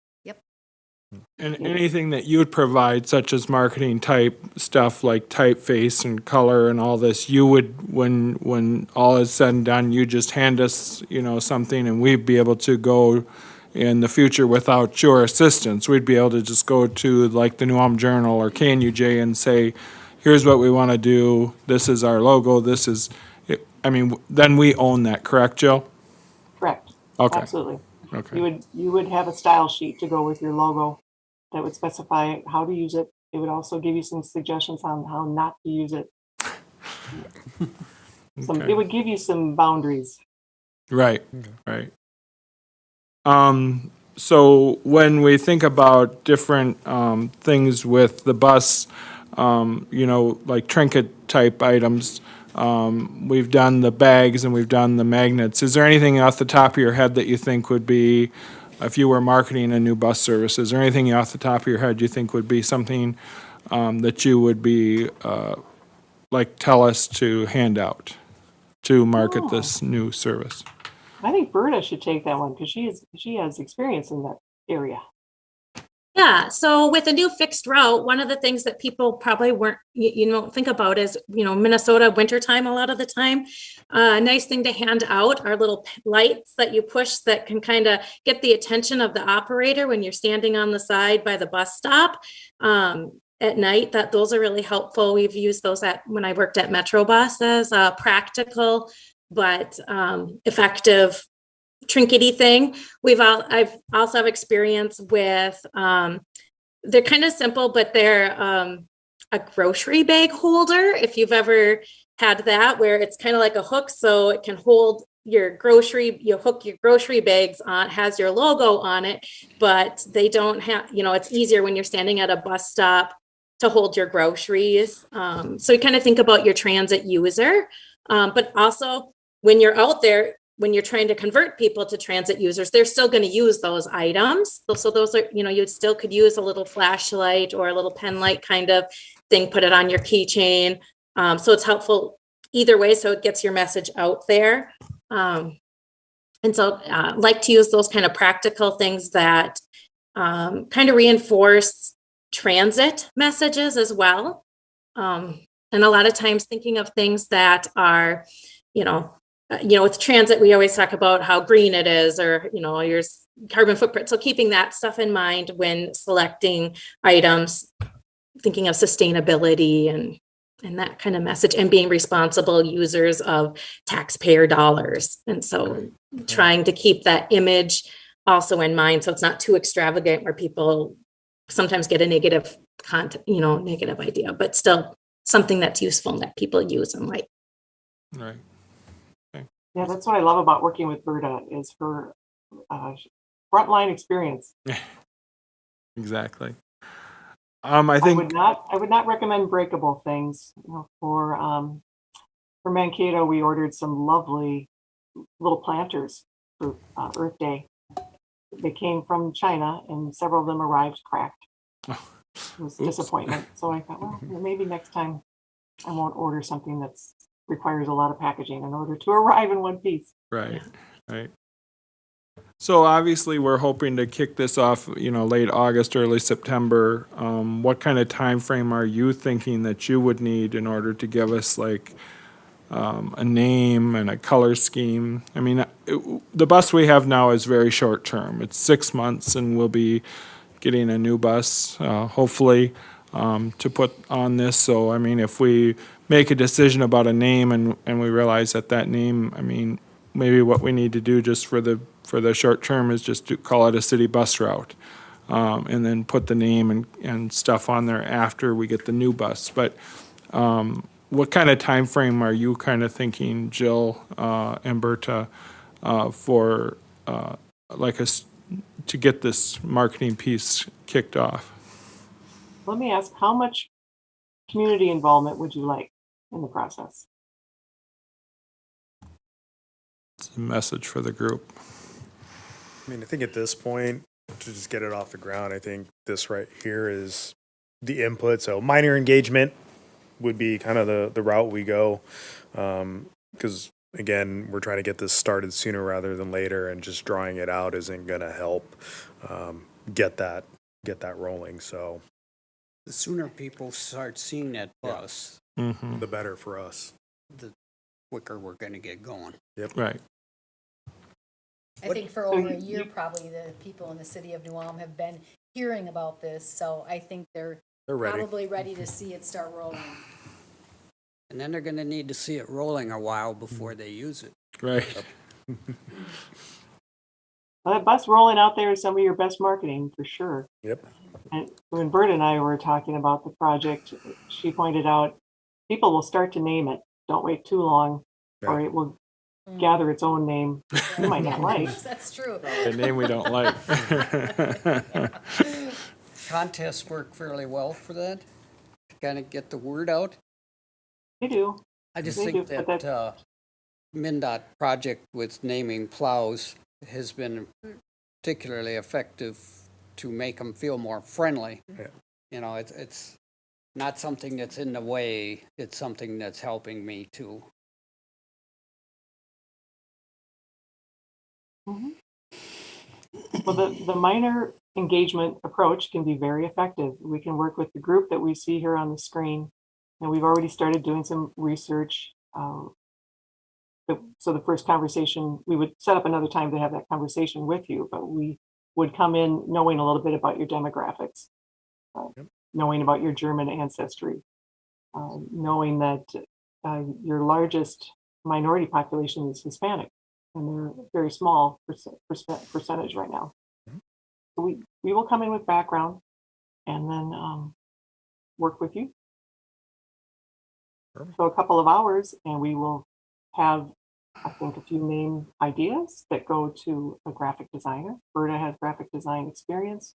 And anything that you would provide, such as marketing type stuff like typeface and color and all this, you would, when all is said and done, you just hand us, something, and we'd be able to go in the future without your assistance. We'd be able to just go to like the New Ulm Journal or KNUJ and say, here's what we want to do. This is our logo. This is, then we own that, correct, Jill? Correct. Okay. Absolutely. Okay. You would have a style sheet to go with your logo that would specify how to use it. It would also give you some suggestions on how not to use it. Okay. It would give you some boundaries. Right, right. So when we think about different things with the bus, like trinket type items, we've done the bags and we've done the magnets. Is there anything off the top of your head that you think would be if you were marketing a new bus service, is there anything off the top of your head you think would be something that you would be, tell us to hand out to market Oh. this new service? I think Berta should take that one because she has experience in that area. Yeah, so with a new fixed route, one of the things that people probably weren't, don't think about is, Minnesota wintertime a lot of the time. A nice thing to hand out are little lights that you push that can kind of get the attention of the operator when you're standing on the side by the bus stop at night. That those are really helpful. We've used those when I worked at Metrobus as a practical but effective trinkety thing. I've also have experience with they're kind of simple, but they're a grocery bag holder. If you've ever had that, where it's kind of like a hook, so it can hold your grocery, you hook your grocery bags on, has your logo on it, but they don't have, it's easier when you're standing at a bus stop to hold your groceries. So you kind of think about your transit user, but also when you're out there, when you're trying to convert people to transit users, they're still going to use those items. So those are, you still could use a little flashlight or a little pen light kind of thing, put it on your keychain. So it's helpful either way. So it gets your message out there. And so like to use those kind of practical things that kind of reinforce transit messages as well. And a lot of times thinking of things that are, with transit, we always talk about how green it is, or, your carbon footprint. So keeping that stuff in mind when selecting items, thinking of sustainability and that kind of message, and being responsible users of taxpayer dollars. And so trying to keep that image also in mind, so it's not too extravagant where people sometimes get a negative negative idea, but still something that's useful and that people use and like. Right. Yeah, that's what I love about working with Berta is her frontline experience. Exactly. I I think, would not recommend breakable things. For Mankato, we ordered some lovely little planters for Earth Day. They came from China, and several of them arrived cracked. It was disappointment. So I thought, well, maybe next time I won't order something that requires a lot of packaging in order to arrive in one piece. right, right. So obviously, we're hoping to kick this off, late August, early September. What kind of time frame are you thinking that you would need in order to give us a name and a color scheme? I mean, the bus we have now is very short term. It's 6 months, and we'll be getting a new bus, hopefully, to put on this. So, I mean, if we make a decision about a name and we realize that name, I mean, maybe what we need to do just for the short term is just to call it a city bus route, and then put the name and stuff on there after we get the new bus. But what kind of time frame are you kind of thinking, Jill and Berta, for to get this marketing piece kicked off? Let me ask, how much community involvement would you like in the process? It's a message for the group. I mean, I think at this point, to just get it off the ground, I think this right here is the input. So minor engagement would be kind of the route we go. Because again, we're trying to get this started sooner rather than later, and just drawing it out isn't going to help get that rolling. So The sooner people start seeing that bus, Mm-hmm. the better for us. the quicker we're going to get going. Right. I think for over a year, probably the people in the city of New Ulm have been hearing about this, so I think they're ready. probably ready to see it start rolling. And then they're going to need to see it rolling a while before they use it. Right. Well, that bus rolling out there is some of your best marketing for sure. Yep. And when Bert and I were talking about the project, she pointed out people will start to name it. Don't wait too long, or it will gather its own name you might not like. That's true. The name we don't like. Contests work fairly well for that, to kind of get the word out. They do. I just They think do, but that MnDOT project with naming plows has been particularly effective to make them feel more friendly. Yeah. You know, it's not something that's in the way, it's something that's helping me too. Well, the minor engagement approach can be very effective. We can work with the group that we see here on the screen, and we've already started doing some research. So the first conversation, we would set up another time to have that conversation with you, but we would come in knowing a little bit about your demographics, knowing about your German ancestry, knowing that your largest minority population is Hispanic, and they're a very small percentage right now. So we will come in with background and then work with you. So a couple of hours, and we will have, I think, a few name ideas that go to a graphic designer. Berta has graphic design experience.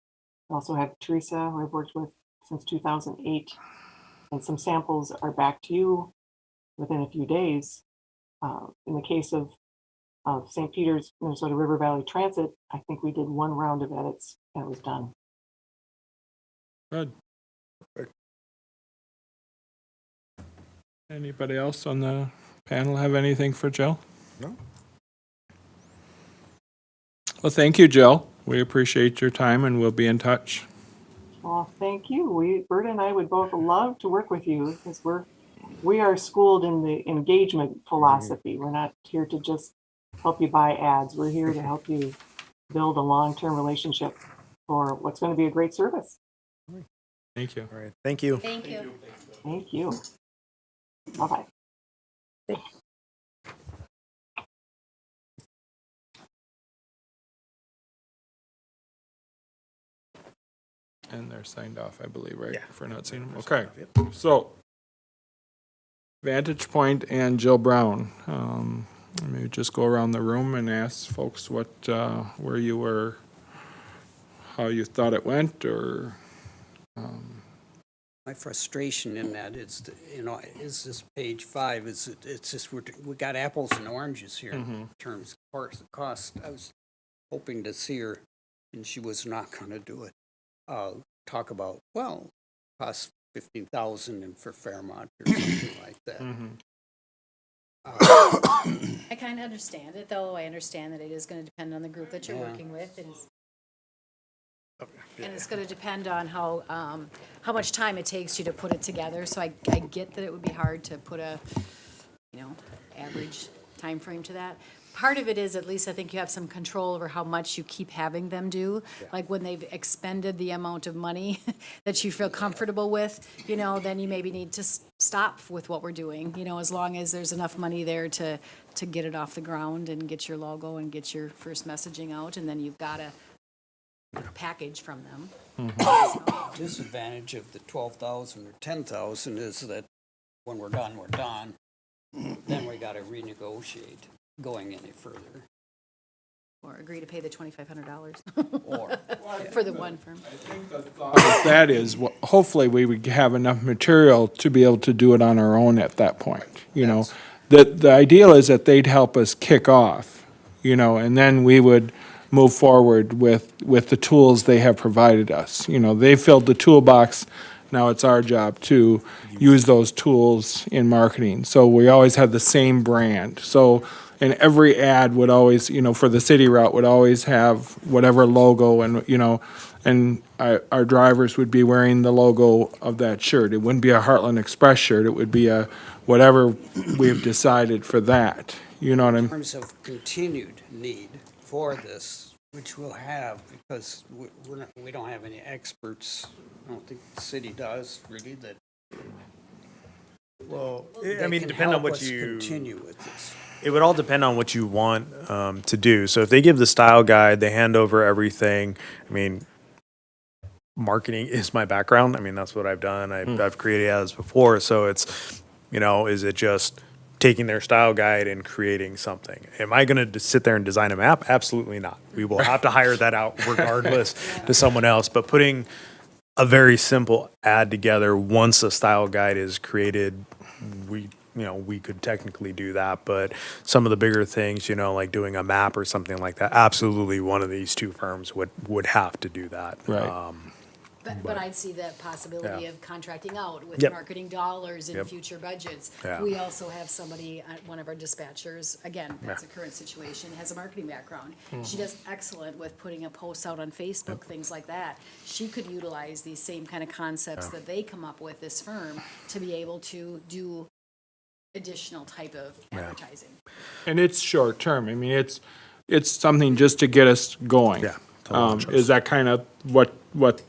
We also have Teresa, who I've worked with since 2008. And some samples are back to you within a few days. In the case of St. Peter's, Minnesota River Valley Transit, I think we did one round of edits and it was done. Good. Anybody else on the panel have anything for Jill? No. Well, thank you, Jill. We appreciate your time and we'll be in touch. Well, thank you. Berta and I would both love to work with you because we are schooled in the engagement philosophy. We're not here to just help you buy ads. We're here to help you build a long-term relationship for what's going to be a great service. Thank you. All right. Thank you. Thank you. Thank you. Bye-bye. And they're signed off, I believe, right? Yeah. For not seeing them. Okay. So, Vantage Point and Jill Brown. Maybe just go around the room and ask folks what, where you were, how you thought it went, or. My frustration in that is, is this page 5, it's just, we got apples and oranges here in terms of cost. I was hoping to see her, and she was not going to do it. Talk about, well, cost $15,000 and for Fairmont or something like that. I kind of understand it, though. I understand that it is going to depend on the group that you're working with. And it's going to depend on how much time it takes you to put it together. So I get that it would be hard to put a, average time frame to that. Part of it is, at least I think you have some control over how much you keep having them do. Like when they've expended the amount of money that you feel comfortable with, then you maybe need to stop with what we're doing, as long as there's enough money there to get it off the ground and get your logo and get your first messaging out, and then you've got a package from them. Disadvantage of the 12,000 or 10,000 is that when we're done, we're done. Then we got to renegotiate going any further. Or agree to pay the $2,500 Or for the one firm. That is, hopefully we would have enough material to be able to do it on our own at that point, The ideal is that they'd help us kick off, and then we would move forward with the tools they have provided us. They filled the toolbox, now it's our job to use those tools in marketing. So we always had the same brand. So, and every ad would always, for the city route, would always have whatever logo and our drivers would be wearing the logo of that shirt. It wouldn't be a Heartland Express shirt, it would be a whatever we've decided for that. You know what I in mean? terms of continued need for this, which we'll have, because we don't have any experts. I don't think the city does really that. Well, they I mean, can depend on help what us you. continue with this. It would all depend on what you want to do. So if they give the style guide, they hand over everything. I mean, marketing is my background. I mean, that's what I've done. I've created ads before. So it's, is it just taking their style guide and creating something? Am I going to sit there and design a map? Absolutely not. We will have to hire that out regardless to someone else. But putting a very simple ad together once a style guide is created, we we could technically do that, but some of the bigger things, like doing a map or something like that, absolutely one of these two firms would have to do that. Right. But I'd see that possibility Yeah. of contracting out with Yep. marketing dollars in Yep. future budgets. Yeah. We also have somebody, one of our dispatchers, again, that's a current situation, has a marketing background. She does excellent with putting a post out on Facebook, things like that. She could utilize these same kind of concepts that they come up with, this firm, to be able to do additional type of advertising. And it's short term. I mean, it's something just to get us going. Yeah, to launch us. Is that kind of what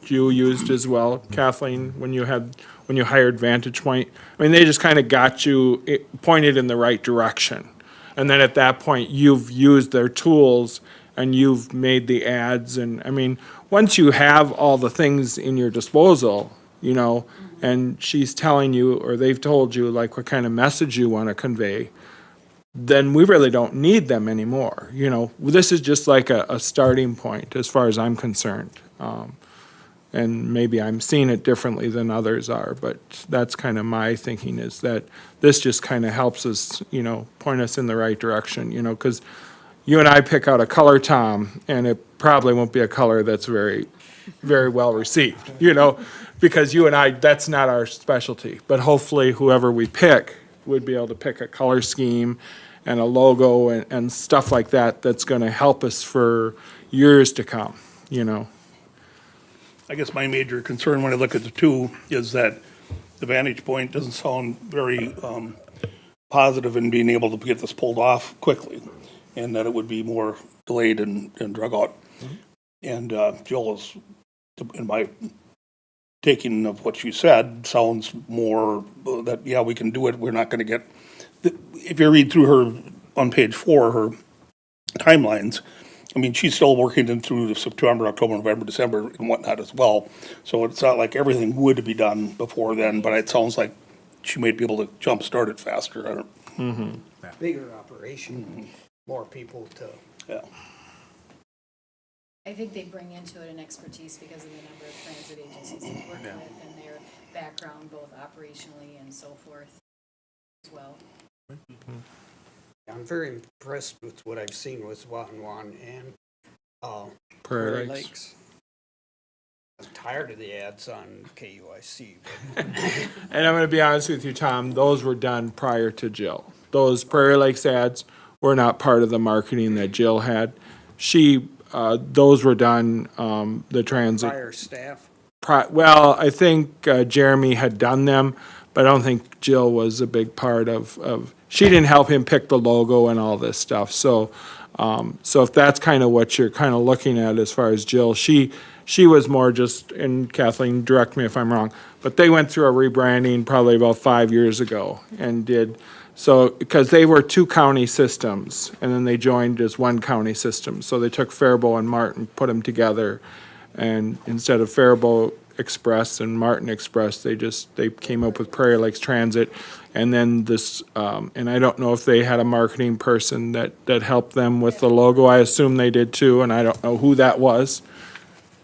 you used as well, Kathleen, when you hired Vantage Point? I mean, they just kind of got you pointed in the right direction. And then at that point, you've used their tools and you've made the ads. And, I mean, once you have all the things in your disposal, and she's telling you, or they've told you, like, what kind of message you want to convey, then we really don't need them anymore. This is just like a starting point as far as I'm concerned. And maybe I'm seeing it differently than others are, but that's kind of my thinking, is that this just kind of helps us, point us in the right direction, because you and I pick out a color, Tom, and it probably won't be a color that's very, very well received, because you and I, that's not our specialty. But hopefully whoever we pick would be able to pick a color scheme and a logo and stuff like that that's going to help us for years to come, I guess my major concern when I look at the two is that the Vantage Point doesn't sound very positive in being able to get this pulled off quickly, and that it would be more delayed and drug out. And Jill is, in my taking of what you said, sounds more that, yeah, we can do it. We're not going to get, if you read through her, on page 4, her timelines, I mean, she's still working in through September, October, November, December, and whatnot as well. So it's not like everything would be done before then, but it sounds like she might be able to jumpstart it faster. I don't, Bigger operation, more people to. yeah. I think they bring into it an expertise because of the number of transit agencies they work with and their background, both operationally and so forth as well. I'm very impressed with what I've seen with Watonwan and Prairie Prairie Lakes. Lakes. I'm tired of the ads on KUIC. And I'm going to be honest with you, Tom, those were done prior to Jill. Those Prairie Lakes ads were not part of the marketing that Jill had. Those were done, the transit. Prior staff. Well, I think Jeremy had done them, but I don't think Jill was a big part of, she didn't help him pick the logo and all this stuff. So if that's kind of what you're kind of looking at as far as Jill, she was more just, and Kathleen, direct me if I'm wrong, but they went through a rebranding probably about 5 years ago and did, so, because they were 2 county systems, and then they joined as 1 county system. So they took Faribault and Martin, put them together, and instead of Faribault Express and Martin Express, they came up with Prairie Lakes Transit. And then this, and I don't know if they had a marketing person that helped them with the logo. I assume they did too, and I don't know who that was,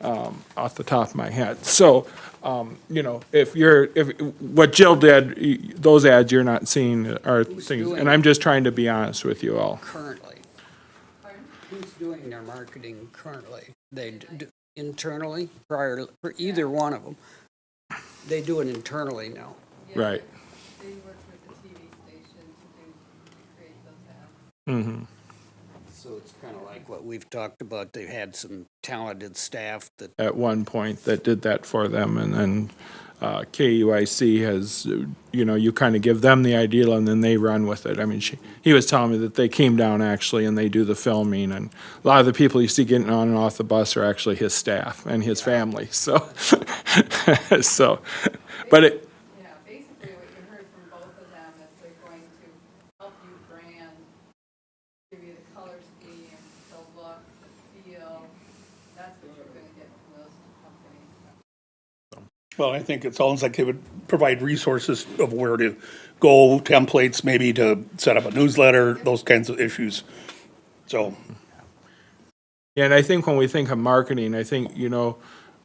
off the top of my head. So, if what Jill did, those ads you're not seeing are things, doing and I'm just trying to be honest with you all. Currently. Who's doing their marketing currently? They do internally, for either one of them. They do it internally now. Right. They work with the TV station to create those ads. Mm-hmm. So it's kind of like what we've talked about. They've had some talented staff that At one point that did that for them, and then KUIC has, you kind of give them the ideal and then they run with it. I mean, he was telling me that they came down actually and they do the filming, and a lot of the people you see getting on and off the bus are actually his staff and his family, so, but it, Yeah, basically what you heard from both of them is they're going to help you brand, give you the color scheme, the look, the feel. That's what you're gonna get from those two companies. Well, I think it sounds like they would provide resources of where to go, templates maybe to set up a newsletter, those kinds of issues. So, yeah, and I think when we think of marketing, I think,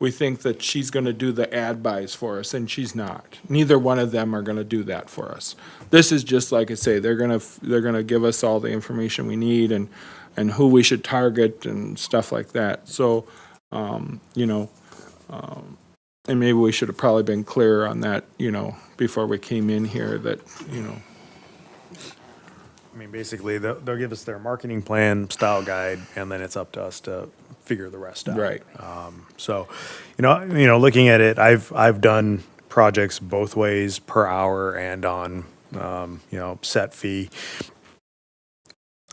we think that she's gonna do the ad buys for us, and she's not. Neither one of them are gonna do that for us. This is just, like I say, they're gonna give us all the information we need and who we should target and stuff like that. So, you know, and maybe we should have probably been clearer on that, you know, before we came in here, that, you know. I mean, basically, they'll give us their marketing plan, style guide, and then it's up to us to figure the rest out. Right. So, you know, looking at it, I've done projects both ways, per hour and on, you know, set fee.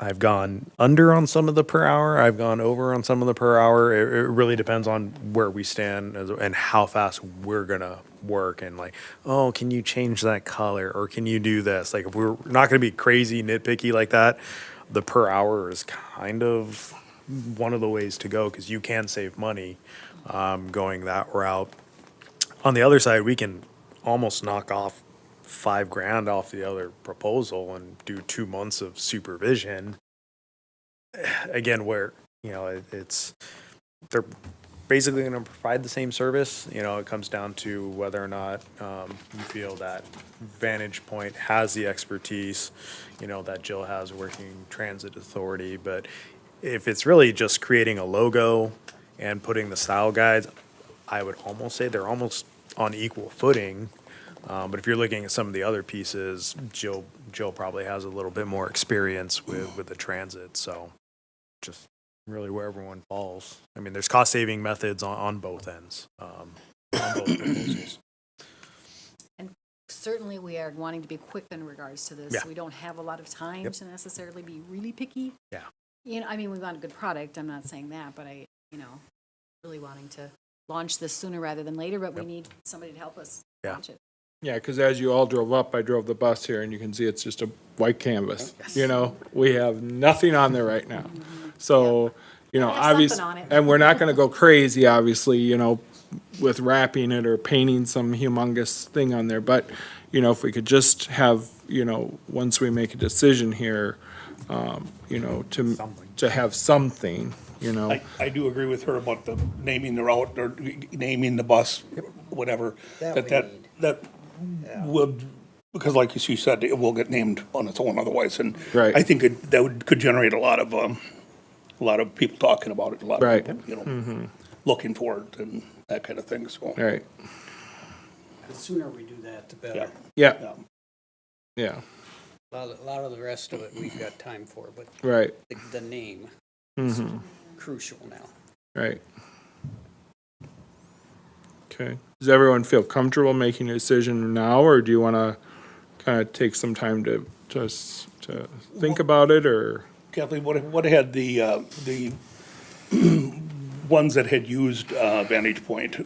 I've gone under on some of the per hour. I've gone over on some of the per hour. It really depends on where we stand and how fast we're gonna work. And like, oh, can you change that color, or can you do this? Like, if we're not gonna be crazy nitpicky like that, the per hour is kind of one of the ways to go, because you can save money going that route. On the other side, we can almost knock off $5,000 off the other proposal and do 2 months of supervision. Again, where, you know, it's, they're basically going to provide the same service. You know, it comes down to whether or not you feel that Vantage Point has the expertise, you know, that Jill has working transit authority. But if it's really just creating a logo and putting the style guides, I would almost say they're almost on equal footing. But if you're looking at some of the other pieces, Jill probably has a little bit more experience with the transit, so just really where everyone falls. I mean, there's cost-saving methods on both ends, on both proposals. And certainly we are wanting to be quick in regards to this. Yeah. We don't have a lot of time Yep. to necessarily be really picky. Yeah. You know, I mean, we want a good product, I'm not saying that, but you know, really wanting to launch this sooner rather than later, but we Yep. need somebody to help us Yeah. launch it. Yeah, because as you all drove up, I drove the bus here, and you can see it's just a white canvas. You know, we have nothing on there right now. So, you know, Gotta have something obviously, on it. and we're not gonna go crazy, obviously, you know, with wrapping it or painting some humongous thing on there. But, you know, if we could just have, you know, once we make a decision here, you know, to have something, you know. I do agree with her about the naming the route or naming the bus, whatever. That would, because like she said, it will get named on its own otherwise. And Right. I think could generate a lot of people talking about it, a lot Right. of people, you know, looking for it and that kind of thing, so. All right, The sooner we do that, the Yeah. better. yeah, yeah, A lot of the rest of it we've got time for, but right, the name is crucial now. right. Okay, does everyone feel comfortable making a decision now, or do you want to kind of take some time to think about it, or? Kathleen, what had the ones that had used Vantage Point,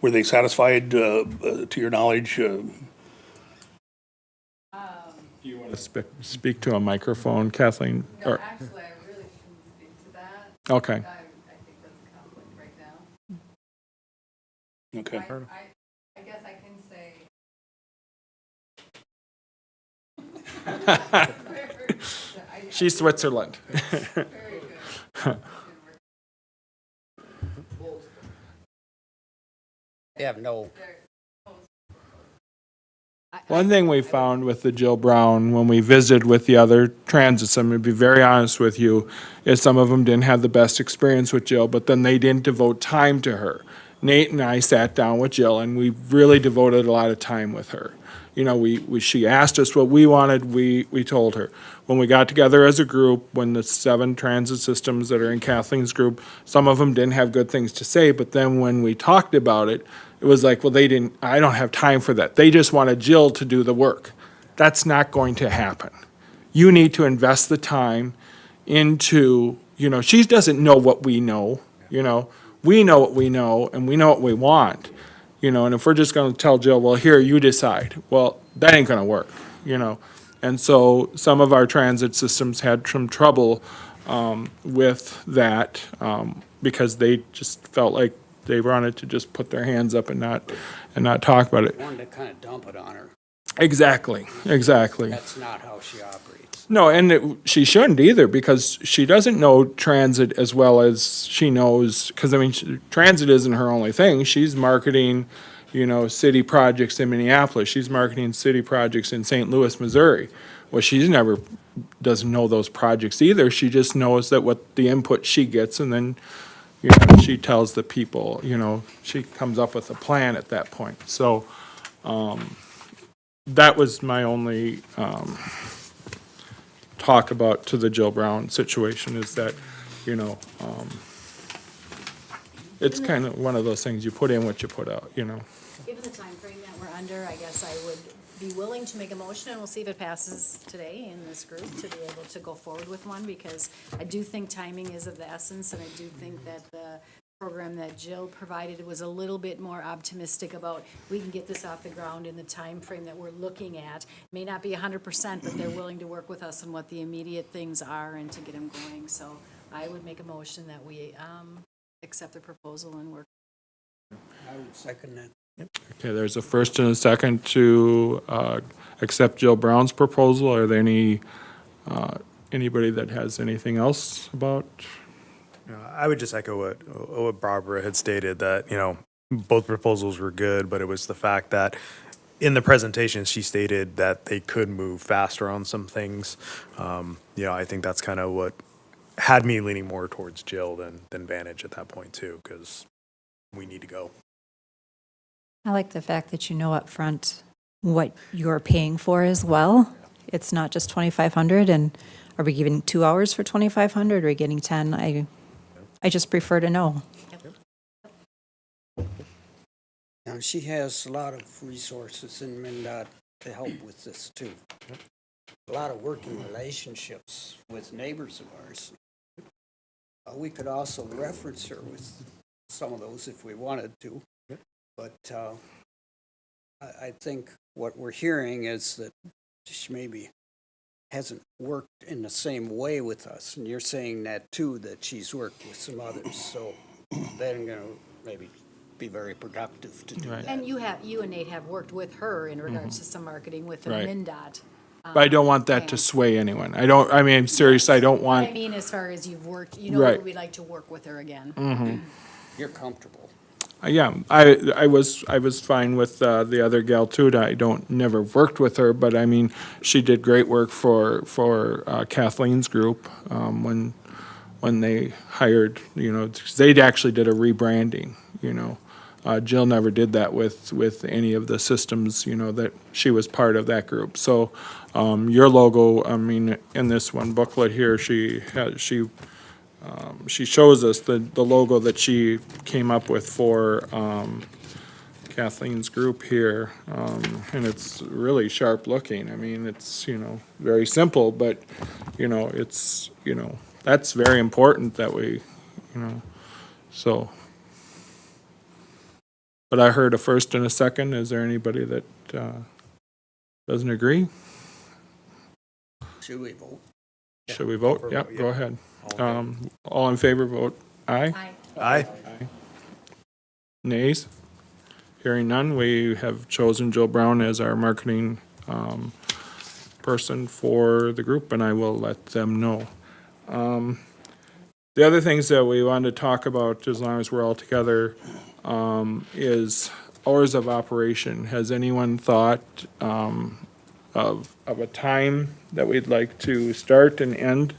were they satisfied, to your knowledge? Do you want to speak to a microphone, Kathleen? No, Or- actually, I really shouldn't speak to that. Okay, I think that's a conflict right now. Okay. I guess I can say. she's Switzerland. Very good. They have no, One thing we found with the Jill Brown, when we visited with the other transits, I'm going to be very honest with you, is some of them didn't have the best experience with Jill, but then they didn't devote time to her. Nate and I sat down with Jill, and we really devoted a lot of time with her. You know, she asked us what we wanted, we told her. When we got together as a group, when the 7 transit systems that are in Kathleen's group, some of them didn't have good things to say, but then when we talked about it, it was like, well, I don't have time for that. They just wanted Jill to do the work. That's not going to happen. You need to invest the time into, you know, she doesn't know what we know, you know. We know what we know, and we know what we want, you know, and if we're just gonna tell Jill, well, here, you decide, well, that ain't gonna work, you know. And so some of our transit systems had some trouble with that because they just felt like they wanted to just put their hands up and not talk about it. wanted to kind of dump it on her. Exactly, exactly. That's not how she operates. No, and she shouldn't either, because she doesn't know transit as well as she knows, because I mean, transit isn't her only thing. She's marketing, city projects in Minneapolis. She's marketing city projects in St. Louis, Missouri. Well, doesn't know those projects either. She just knows that what the input she gets, and then, she tells the people, she comes up with a plan at that point. So, that was my only, talk about to the Jill Brown situation, is that, it's kind of one of those things, you put in what you put out. Given the time frame that we're under, I guess I would be willing to make a motion, and we'll see if it passes today in this group to be able to go forward with one, because I do think timing is of the essence, and I do think that the program that Jill provided was a little bit more optimistic about, we can get this off the ground in the time frame that we're looking at. May not be 100%, but they're willing to work with us on what the immediate things are and to get them going. So I would make a motion that we accept the proposal and work. I would second that. Okay, there's a first and a second to accept Jill Brown's proposal. Are there anybody that has anything else about? I would just echo what Barbara had stated, that, both proposals were good, but it was the fact that in the presentation, she stated that they could move faster on some things. I think that's kind of what had me leaning more towards Jill than Vantage at that point too, because we need to go. I like the fact that you know up front what you're paying for as well. It's not just 2,500, and are we giving 2 hours for 2,500? Are we getting 10? I just prefer to know. Now, she has a lot of resources in MnDOT to help with this too. A lot of working relationships with neighbors of ours. We could also reference her with some of those if we wanted to. But I think what we're hearing is that she maybe hasn't worked in the same way with us. And you're saying that too, that she's worked with some others. So they're going to maybe be very productive to do Right. that. And you and Nate have worked with her in regards to some marketing with the Right. MnDOT. But I don't want that to sway anyone. Seriously, I don't I want, mean, as far as you've worked, Right. we'd like to work with her again. You're comfortable. yeah, I was fine with the other gal too. I never worked with her, but I mean, she did great work for Kathleen's group, when they hired, 'cause they actually did a rebranding, Jill never did that with any of the systems, that she was part of that group. So, your logo, I mean, in this one booklet here, she shows us the logo that she came up with for Kathleen's group here, and it's really sharp looking. I mean, it's, very simple, but, it's, that's very important that we, so. But I heard a first and a second. Is there anybody that doesn't agree? Should we vote? Should we vote? Vote, Yep, yeah. go ahead. All in favor, vote aye. Aye. Aye. Nays? Hearing none, we have chosen Jill Brown as our marketing person for the group, and I will let them know. The other things that we wanted to talk about, as long as we're all together, is hours of operation. Has anyone thought of a time that we'd like to start and end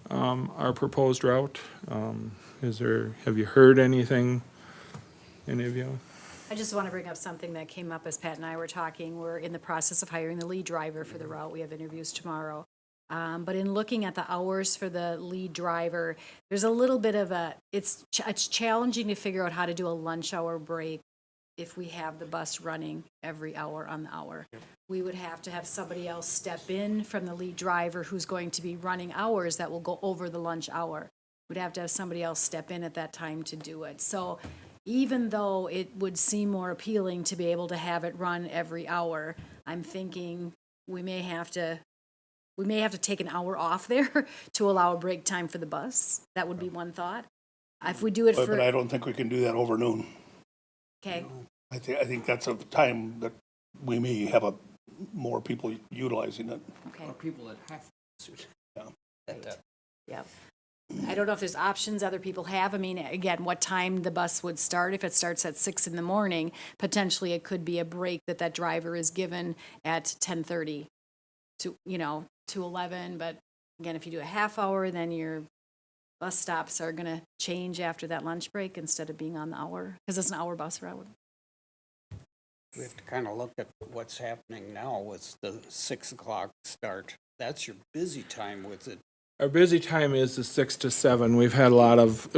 our proposed route? Have you heard anything, any of you? I just want to bring up something that came up as Pat and I were talking. We're in the process of hiring the lead driver for the route. We have interviews tomorrow. But in looking at the hours for the lead driver, there's a little bit of it's challenging to figure out how to do a lunch hour break if we have the bus running every hour on the hour. We would have to have somebody else step in from the lead driver who's going to be running hours that will go over the lunch hour. We'd have to have somebody else step in at that time to do it. So even though it would seem more appealing to be able to have it run every hour, I'm thinking we may have to take an hour off there to allow a break time for the bus. That would be one thought. If we do it But I for, don't think we can do that over noon. okay, I think that's a time that we may have a more people utilizing it. Okay. Or people that have to. Yeah. That- Yep. I don't know if there's options other people have. I mean, again, what time the bus would start. If it starts at 6 in the morning, potentially it could be a break that driver is given at 10:30 to, to 11. But again, if you do a half hour, then your bus stops are going to change after that lunch break instead of being on the hour, because it's an hour bus route. We have to kind of look at what's happening now with the 6 o'clock start. That's your busy time with it. Our busy time is the 6 to 7. We've had a lot of,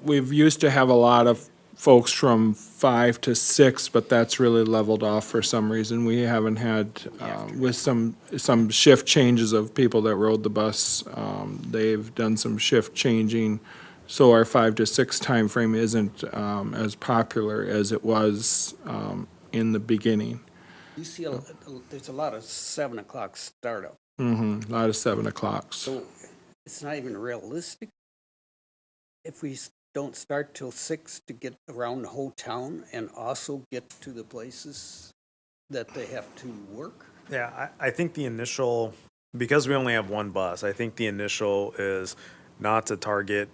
we've used to have a lot of folks from 5 to 6, but that's really leveled off for some reason. We haven't had, with some shift changes of people that rode the bus, they've done some shift changing. So our 5 to 6 timeframe isn't as popular as it was in the beginning. You see, there's a lot of 7 o'clock startup. A lot of 7 o'clocks. So it's not even realistic if we don't start till 6 to get around the whole town and also get to the places that they have to work. Yeah, I think the initial, because we only have one bus, I think the initial is not to target,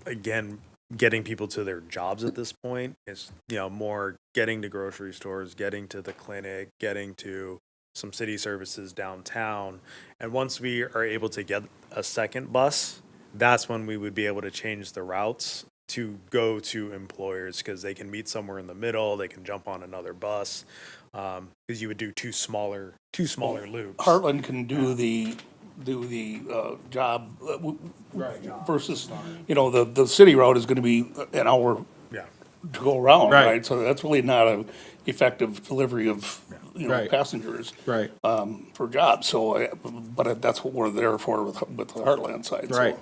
again, getting people to their jobs at this point. It's, more getting to grocery stores, getting to the clinic, getting to some city services downtown. And once we are able to get a second bus, that's when we would be able to change the routes to go to employers, because they can meet somewhere in the middle, they can jump on another bus, because you would do two smaller loops. Heartland can do the job versus, the city route is gonna be an hour Yeah. to go around, Right. right? So that's really not a effective delivery of, Right. passengers. Right. For jobs, so, but that's what we're there for with the Heartland side, so. Right.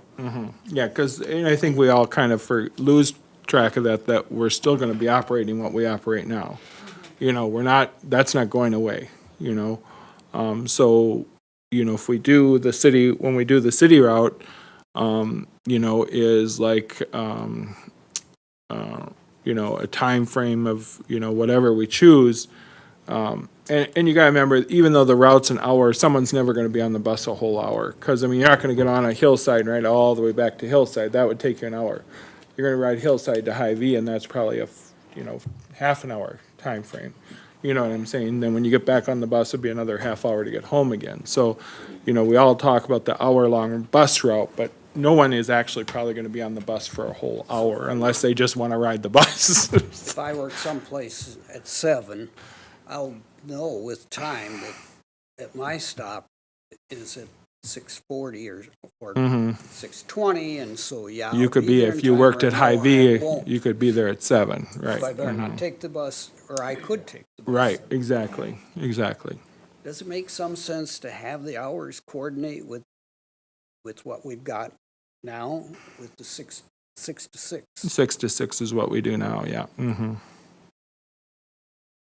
Yeah, because I think we all kind of lose track of that we're still going to be operating what we operate now. We're not, that's not going away, So, if we do the city, when we do the city route, is like, a time frame of, whatever we choose. And you gotta remember, even though the route's an hour, someone's never gonna be on the bus a whole hour. Cause you're not gonna get on a Hillside and ride all the way back to Hillside. That would take you an hour. You're gonna ride Hillside to Hy-Vee, and that's probably half an hour time frame. You know what I'm saying? Then when you get back on the bus, it'd be another half hour to get home again. So, we all talk about the hour-long bus route, but no one is actually probably gonna be on the bus for a whole hour unless they just wanna ride the bus. If I work someplace at 7, I'll know with time that at my stop is at 6:40 or 6:20, and so, yeah. You I'll could be, there if in you time worked or at no, I Hy-Vee, won't. you could be there at 7, right? So I better not take the bus, or I could take the bus. Right, exactly. Does it make some sense to have the hours coordinate with what we've got now, with the 6 to 6, 6 to 6 is what we do now, yeah.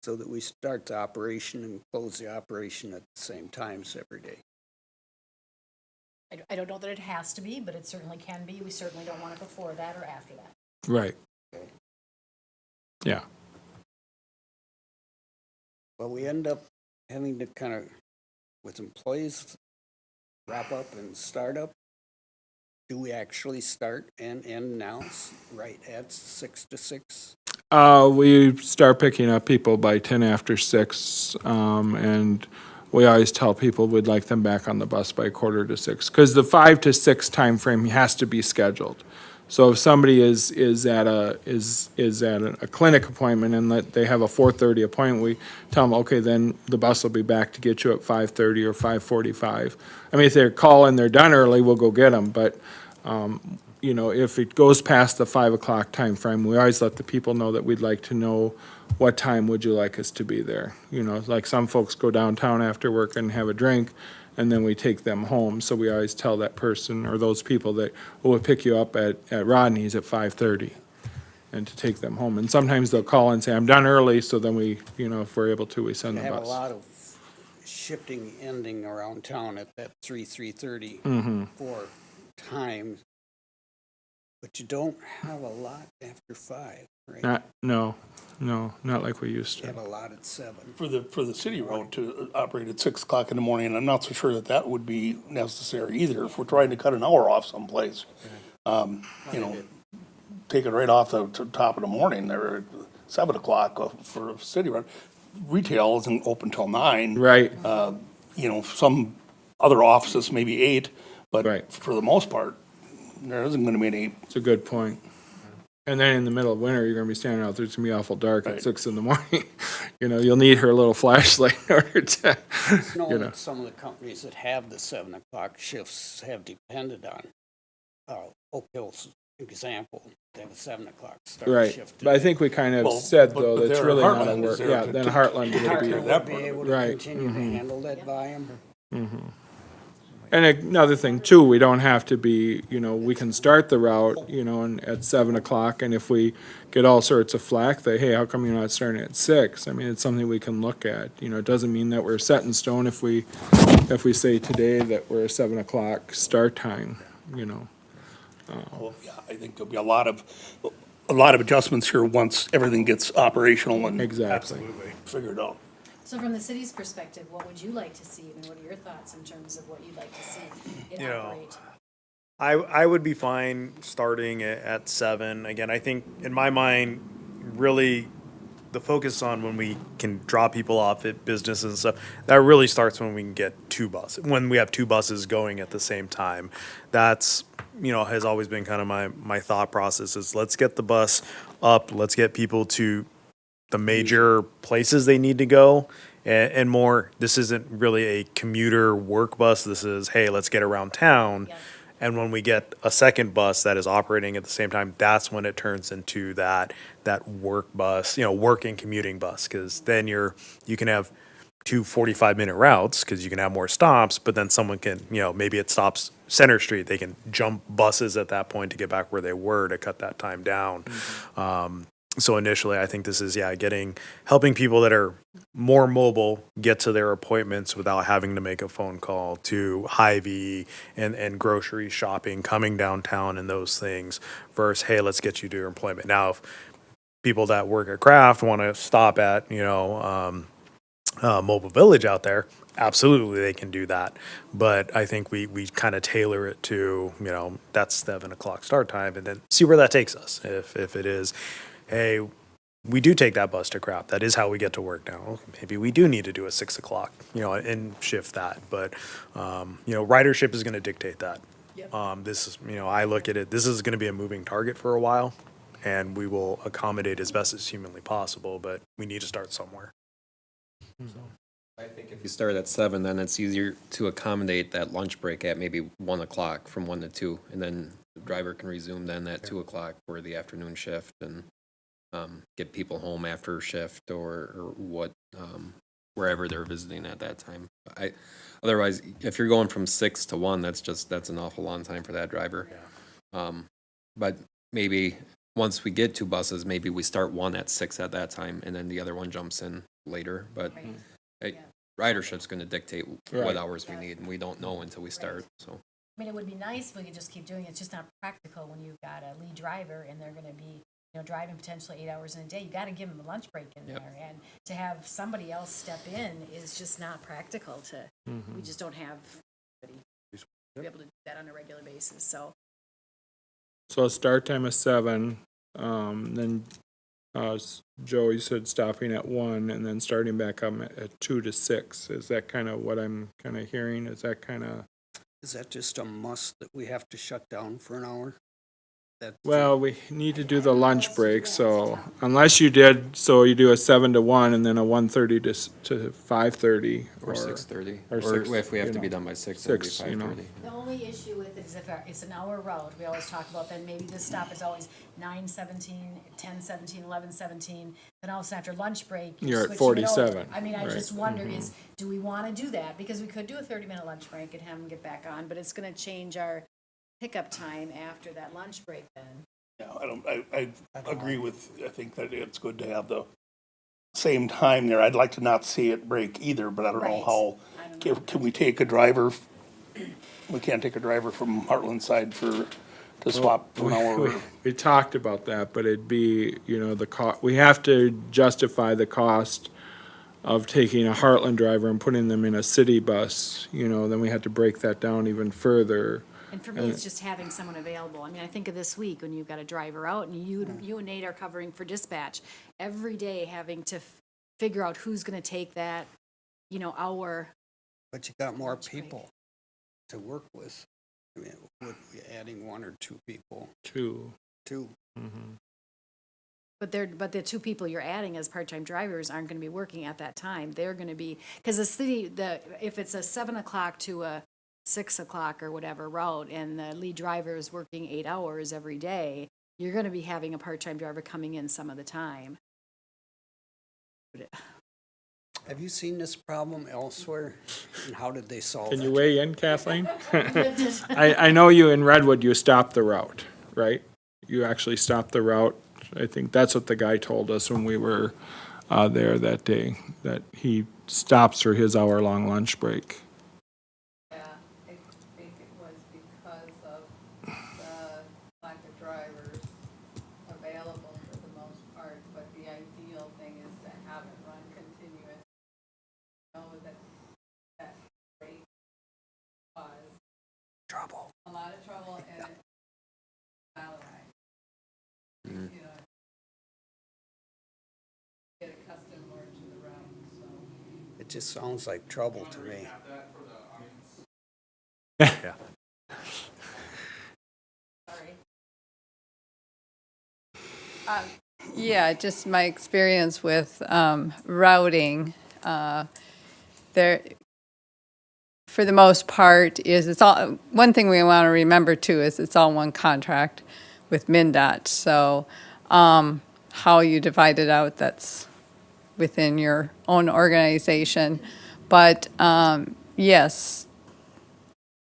so that we start the operation and close the operation at the same times every day? I don't know that it has to be, but it certainly can be. We certainly don't want it before that or after that. Right. Yeah. Well, we end up having to kind of, with employees, wrap up and start up. Do we actually start and end now, right at 6 to 6? We start picking up people by 10 after 6, and we always tell people we'd like them back on the bus by 5:45, because the 5 to 6 timeframe has to be scheduled. So if somebody is at a clinic appointment and they have a 4:30 appointment, we tell them, okay, then the bus will be back to get you at 5:30 or 5:45. I mean, if they're calling, they're done early, we'll go get them, but, if it goes past the 5 o'clock timeframe, we always let the people know that we'd like to know what time would you like us to be there. Like some folks go downtown after work and have a drink, and then we take them home. So we always tell that person or those people that we'll pick you up at Rodney's at 5:30 and to take them home. And sometimes they'll call and say, I'm done early, so then we, if we're able to, we send We the have a bus. lot of shifting ending around town at that 3:30 for times. But you don't have a lot after 5, right? Not like we used You to. have a lot at 7. For the city route to operate at 6 o'clock in the morning, I'm not so sure that would be necessary either. If we're trying to cut an hour off someplace, you know, take it right off the top of the morning there at 7 o'clock for a city route. Retail isn't open till 9. Right, You know, some other offices maybe 8, but Right. for the most part, there isn't gonna be any. it's a good point. And then in the middle of winter, you're gonna be standing out there, it's gonna be awful dark at Right. 6 in the morning. You know, you'll need her little flashlight in order to, Know you know. that some of the companies that have the 7 o'clock shifts have depended on, Oak Hill's example, they have a 7 o'clock start Right, shift. but I think we kind of Well, said but- though, but that's there, really not a Heartland is work, there yeah, to- then to Heartland take would care be. of Heartland that would be part of able it. to Right. continue to handle that volume. And another thing too, we don't have to be, you know, we can start the route, you know, and at 7 o'clock, and if we get all sorts of flack that, hey, how come you're not starting at 6? I mean, it's something we can look at, you know, it doesn't mean that we're set in stone if we say today that we're a 7 o'clock start time, you know. Well, yeah, I think there'll be a lot of adjustments here once everything gets operational and Exactly. figured out. So from the city's perspective, what would you like to see? I mean, what are your thoughts in terms of what you'd like to see it You know, operate? I would be fine starting at 7. Again, I think in my mind, really the focus on when we can drop people off at businesses and stuff, that really starts when we can get 2 buses, when we have 2 buses going at the same time. That's, you know, has always been kind of my thought process is let's get the bus up, let's get people to the major places they need to go. And more, this isn't really a commuter work bus. This is, hey, let's get around town. Yeah. And when we get a second bus that is operating at the same time, that's when it turns into that work bus, you know, working commuting bus. Because then you can have 2 45-minute routes because you can have more stops, but then someone can, you know, maybe it stops Center Street. They can jump buses at that point to get back where they were to cut that time down. So initially, I think this is, helping people that are more mobile get to their appointments without having to make a phone call to Hy-Vee and grocery shopping, coming downtown and those things versus, hey, let's get you to your employment. Now, if people that work at Craft want to stop at, you know, Mobile Village out there, absolutely they can do that. But I think we kind of tailor it to, you know, that's 7 o'clock start time and then see where that takes us. If it is, hey, we do take that bus to Craft. That is how we get to work now. Maybe we do need to do a 6 o'clock, you know, and shift that. But, you know, ridership is going to dictate that. This is, you know, I look at it, this is going to be a moving target for a while, and we will accommodate as best as humanly possible, but we need to start somewhere. I think if you start at 7, then it's easier to accommodate that lunch break at maybe 1 o'clock from 1 to 2, and then the driver can resume then at 2 o'clock for the afternoon shift and get people home after shift or what wherever they're visiting at that time. Otherwise, if you're going from 6 to 1, that's an awful long time for that driver. But maybe once we get 2 buses, maybe we start one at 6 at that time, and then the other one jumps in later. But ridership's going to dictate Right. what hours we need, and we don't know until we start. So I mean, it would be nice if we could just keep doing it. It's just not practical when you've got a lead driver and they're gonna be, you know, driving potentially 8 hours in a day. You gotta give them a lunch break in Yep. there. And to have somebody else step in is just not practical we just don't have somebody to be able to do that on a regular basis, so. So a start time of 7, then Joey said stopping at 1 and then starting back up at 2 to 6. Is that kind of what I'm kind of hearing? Is that kind of, Is that just a must that we have to shut down for an hour? That well, we need to do the lunch break, so unless you did, so you do a 7 to 1 and then a 1:30 to 5:30 or 6:30, or or 6, if we have you to be know, done by 6, it'll be 6, you know. 5:30. The only issue with it is if it's an hour route, we always talk about then maybe the stop is always 9:17, 10:17, 11:17, then all of a sudden after lunch break. You're at switching it over. 47, I mean, I right. just wonder is, do we wanna do that? Because we could do a 30-minute lunch break and have them get back on, but it's gonna change our pickup time after that lunch break then. Yeah, I agree with, I think that it's good to have the same time there. I'd like to not see it break either, but I don't know Right. how, I don't know. can we take a driver? We can't take a driver from Heartland side for to swap for an hour. We talked about that, but it'd be, you know, we have to justify the cost of taking a Heartland driver and putting them in a city bus, you know, then we had to break that down even further. And for me, it's just having someone available. I mean, I think of this week when you've got a driver out and you and Nate are covering for dispatch. Every day having to figure out who's gonna take that, you know, hour. But you got more Lunch break. people to work with. I mean, would be adding 1 or 2 people, Too. 2. But the 2 people you're adding as part-time drivers aren't gonna be working at that time. They're gonna be, because if it's a 7 o'clock to a 6 o'clock or whatever route, and the lead driver is working 8 hours every day, you're gonna be having a part-time driver coming in some of the time. Have you seen this problem elsewhere? And how did they solve Can it? you weigh in, Kathleen? I know you in Redwood, you stopped the route, right? You actually stopped the route. I think that's what the guy told us when we were there that day, that he stops for his hour-long lunch break. Yeah, I think it was because of the lack of drivers available for the most part, but the ideal thing is to have it run continuous. Know that rate was Trouble. a lot of trouble and it's salary. You know, get accustomed more to the route, so. It just sounds like trouble to me. Yeah. Sorry. Yeah, just my experience with routing, there, for the most part, is it's all, one thing we want to remember too is it's all one contract with MnDOT. So how you divide it out, that's within your own organization. But yes,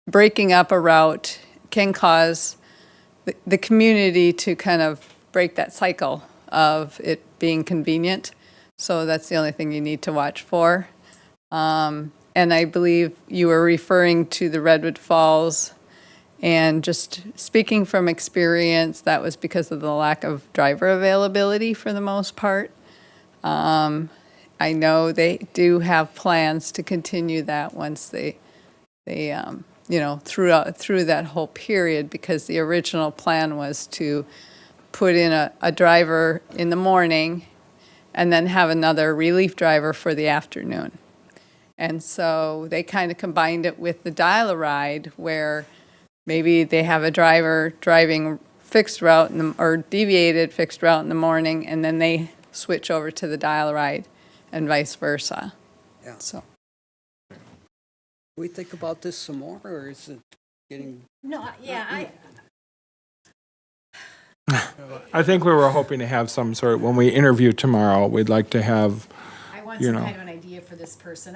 breaking up a route can cause the community to kind of break that cycle of it being convenient. So that's the only thing you need to watch for. And I believe you were referring to the Redwood Falls. And just speaking from experience, that was because of the lack of driver availability for the most part. I know they do have plans to continue that once they you know, through that whole period, because the original plan was to put in a driver in the morning and then have another relief driver for the afternoon. And so they kind of combined it with the dial-a-ride, where maybe they have a driver driving fixed route or deviated fixed route in the morning, and then they switch over to the dial-a-ride and vice versa. Yeah. So. Do we think about this some more, or is it getting? No, yeah, I think we were hoping to have some sort, when we interview tomorrow, we'd like to have, I want you some know. kind of an idea for this person.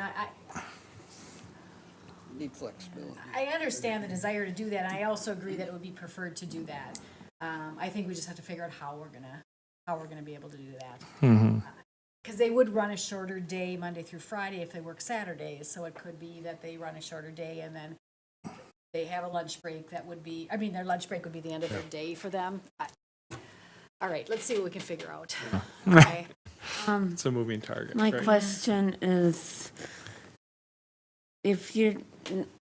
Need flexibility. I understand the desire to do that, and I also agree that it would be preferred to do that. I think we just have to figure out how we're gonna be able to do that. Because they would run a shorter day Monday through Friday if they work Saturdays, so it could be that they run a shorter day and then they have a lunch break that would be, I mean, their lunch break would be the end of their day for them. All right, let's see what we can figure out. Okay. it's a moving target. My right? question is, if you're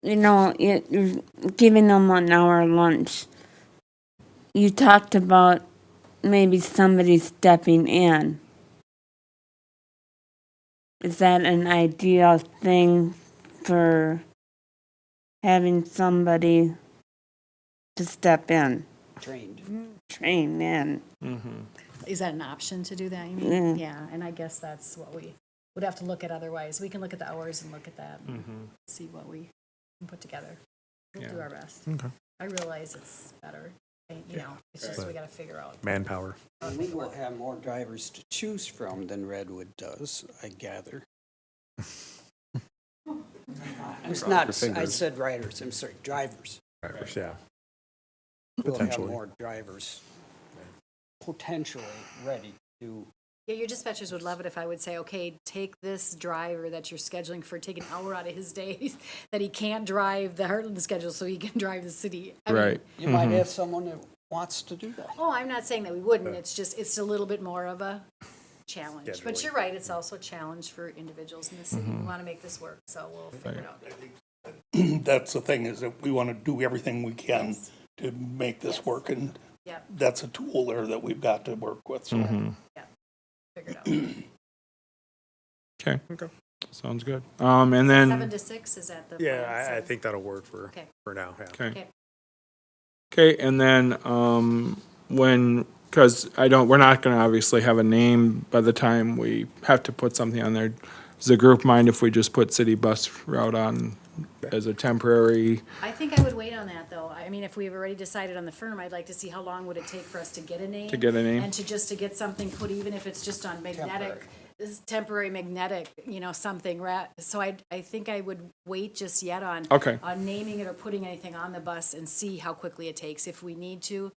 giving them an hour lunch, you talked about maybe somebody stepping in. Is that an ideal thing for having somebody to step in, train in? Is that an option to do that, you mean? Yeah, and I guess that's what we would have to look at otherwise. We can look at the hours and look at that, and see what we can put together. We'll do our best. Okay. I realize it's better, you know, it's just we gotta figure out. Manpower. We will have more drivers to choose from than Redwood does, I gather. It's not, I said riders, I'm sorry, drivers. Drivers, yeah. We'll have Potentially. more drivers potentially ready to Yeah, your dispatchers would love it if I would say, okay, take this driver that you're scheduling for, take an hour out of his day that he can't drive the Heartland schedule so he can drive the city. I mean, Right. You might have someone that wants to do that. Oh, I'm not saying that we wouldn't, it's just, it's a little bit more of a challenge. But you're right, it's also a challenge for individuals in the city who want to make this work, so we'll figure it out. That's the thing, is that we want to do everything we can to make this work, and Yep, that's a tool there that we've got to work with, so. figure it out. Okay. Sounds good. And then. 7 to 6, is that the? plan? Yeah, I Seven? think that'll work for Okay. now. Yeah. Okay. Okay. Okay, and then, because we're not gonna obviously have a name by the time we have to put something on there. Does the group mind if we just put city bus route on as a temporary? I think I would wait on that, though. I mean, if we've already decided on the firm, I'd like to see how long would it take for us to get a name? To get a name? And to get something put, even if it's just on magnetic, this temporary magnetic, something. So I think I would wait just yet on. Okay. On naming it or putting anything on the bus and see how quickly it takes. If we need to,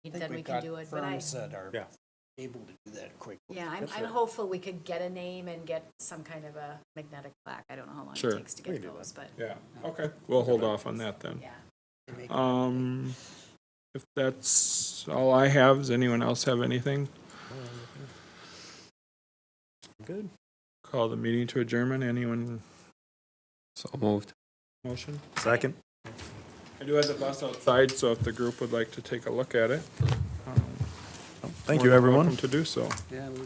then we can do it. But Firms that are Yeah. able to do that quickly. yeah, I'm hopeful we could get a name and get some kind of a magnetic plaque. I don't know how long Sure. it takes to get those, but Yeah, okay. We'll hold off on that then. yeah. If that's all I have, does anyone else have anything? Good. Call the meeting to adjournment. Anyone So moved. motion? Second. I do have the bus outside, so if the group would like to take a look at it. Thank more you, than everyone. welcome to do so. Yeah, we